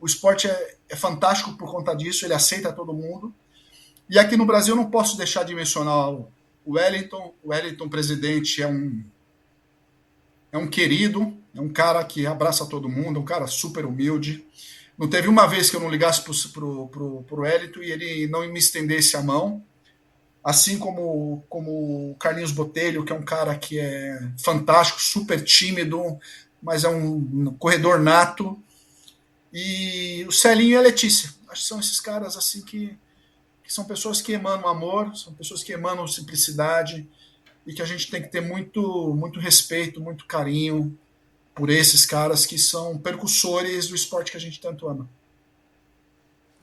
Speaker 2: O esporte é fantástico por conta disso, ele aceita todo mundo. E aqui no Brasil eu não posso deixar de mencionar o Wellington, presidente, é um querido, é um cara que abraça todo mundo, é um cara super humilde. Não teve uma vez que eu não ligasse pro Wellington e ele não me estendesse a mão. Assim como o Carlinhos Botelho, que é um cara que é fantástico, super tímido, mas é um corredor nato. E o Celinho e a Letícia. Acho que são esses caras assim que são pessoas que emanam amor, são pessoas que emanam simplicidade e que a gente tem que ter muito, muito respeito, muito carinho por esses caras que são percussores do esporte que a gente tanto ama.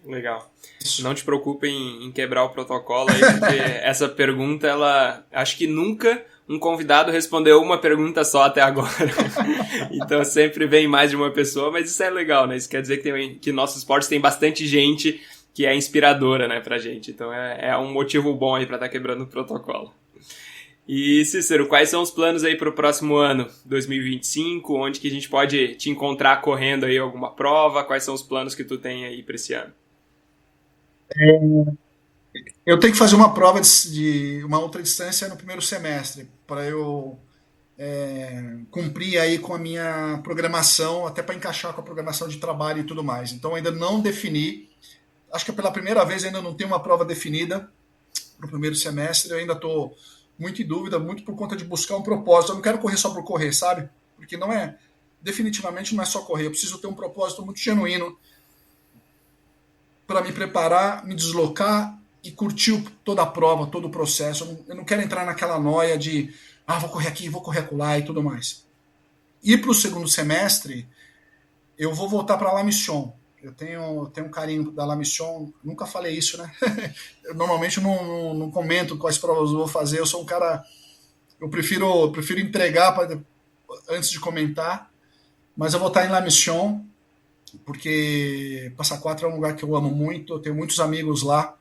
Speaker 3: Legal. Não te preocupe em quebrar o protocolo aí, porque essa pergunta, acho que nunca um convidado respondeu uma pergunta só até agora. Então sempre vem mais de uma pessoa, mas isso é legal, né? Isso quer dizer que nosso esporte tem bastante gente que é inspiradora, né, pra gente. Então é um motivo bom aí pra estar quebrando o protocolo. E, Cícero, quais são os planos aí pro próximo ano, 2025? Onde que a gente pode te encontrar correndo aí alguma prova? Quais são os planos que tu tem aí pra esse ano?
Speaker 2: Eu tenho que fazer uma prova de uma outra distância no primeiro semestre, para eu cumprir aí com a minha programação, até para encaixar com a programação de trabalho e tudo mais. Então ainda não defini, acho que pela primeira vez ainda não tenho uma prova definida para o primeiro semestre, eu ainda estou muito em dúvida, muito por conta de buscar um propósito. Eu não quero correr só por correr, sabe? Porque definitivamente não é só correr, eu preciso ter um propósito muito genuíno para me preparar, me deslocar e curtir toda a prova, todo o processo. Eu não quero entrar naquela noia de vou correr aqui, vou correr acolá e tudo mais. E para o segundo semestre, eu vou voltar para La Mission. Eu tenho um carinho da La Mission, nunca falei isso, né? Eu normalmente não comento quais provas eu vou fazer, eu sou um cara, eu prefiro entregar antes de comentar, mas eu vou estar em La Mission, porque Passa Quatro é um lugar que eu amo muito, eu tenho muitos amigos lá,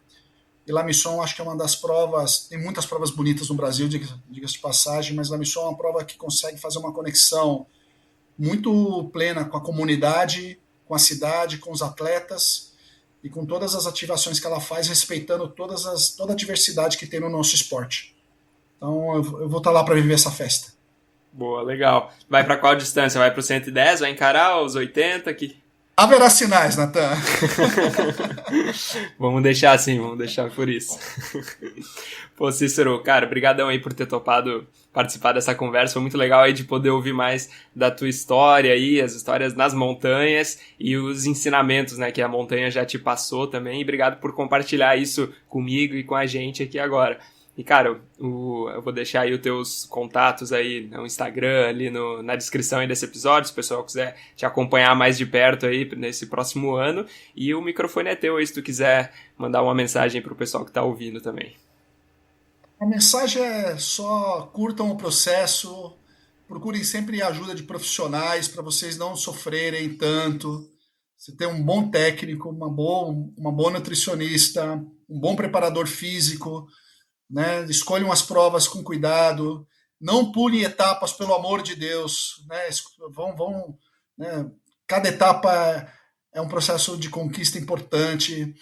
Speaker 2: e La Mission acho que é uma das provas, tem muitas provas bonitas no Brasil, diga-se de passagem, mas La Mission é uma prova que consegue fazer uma conexão muito plena com a comunidade, com a cidade, com os atletas e com todas as ativações que ela faz, respeitando toda a diversidade que tem no nosso esporte. Então eu vou estar lá para viver essa festa.
Speaker 3: Boa, legal. Vai para qual distância? Vai para o 110? Vai encarar os 80?
Speaker 2: Haverá sinais, Natan.
Speaker 3: Vamos deixar assim, vamos deixar por isso. Pô, Cícero, cara, brigadão aí por ter topado participar dessa conversa. Foi muito legal aí de poder ouvir mais da tua história aí, as histórias nas montanhas e os ensinamentos, né, que a montanha já te passou também. E obrigado por compartilhar isso comigo e com a gente aqui agora. E, cara, eu vou deixar aí os teus contatos aí no Instagram, ali na descrição aí desse episódio, se o pessoal quiser te acompanhar mais de perto aí nesse próximo ano. E o microfone é teu aí, se tu quiser mandar uma mensagem pro pessoal que tá ouvindo também.
Speaker 2: A mensagem é só curtam o processo, procurem sempre a ajuda de profissionais para vocês não sofrerem tanto. Você tem um bom técnico, uma boa nutricionista, um bom preparador físico, né? Escolham as provas com cuidado, não pulem etapas, pelo amor de Deus, né? Né? Cada etapa é um processo de conquista importante,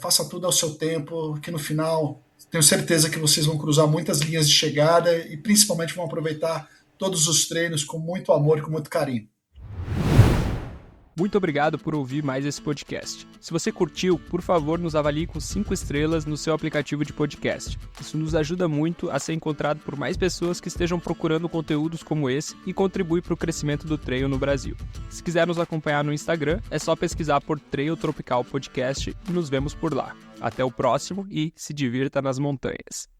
Speaker 2: faça tudo ao seu tempo, que no final tenho certeza que vocês vão cruzar muitas linhas de chegada e principalmente vão aproveitar todos os treinos com muito amor e com muito carinho.
Speaker 1: Muito obrigado por ouvir mais esse podcast. Se você curtiu, por favor, nos avalie com 5 estrelas no seu aplicativo de podcast. Isso nos ajuda muito a ser encontrado por mais pessoas que estejam procurando conteúdos como esse e contribui para o crescimento do trail no Brasil. Se quiser nos acompanhar no Instagram, é só pesquisar por Trail Tropical Podcast e nos vemos por lá. Até o próximo e se divirta nas montanhas.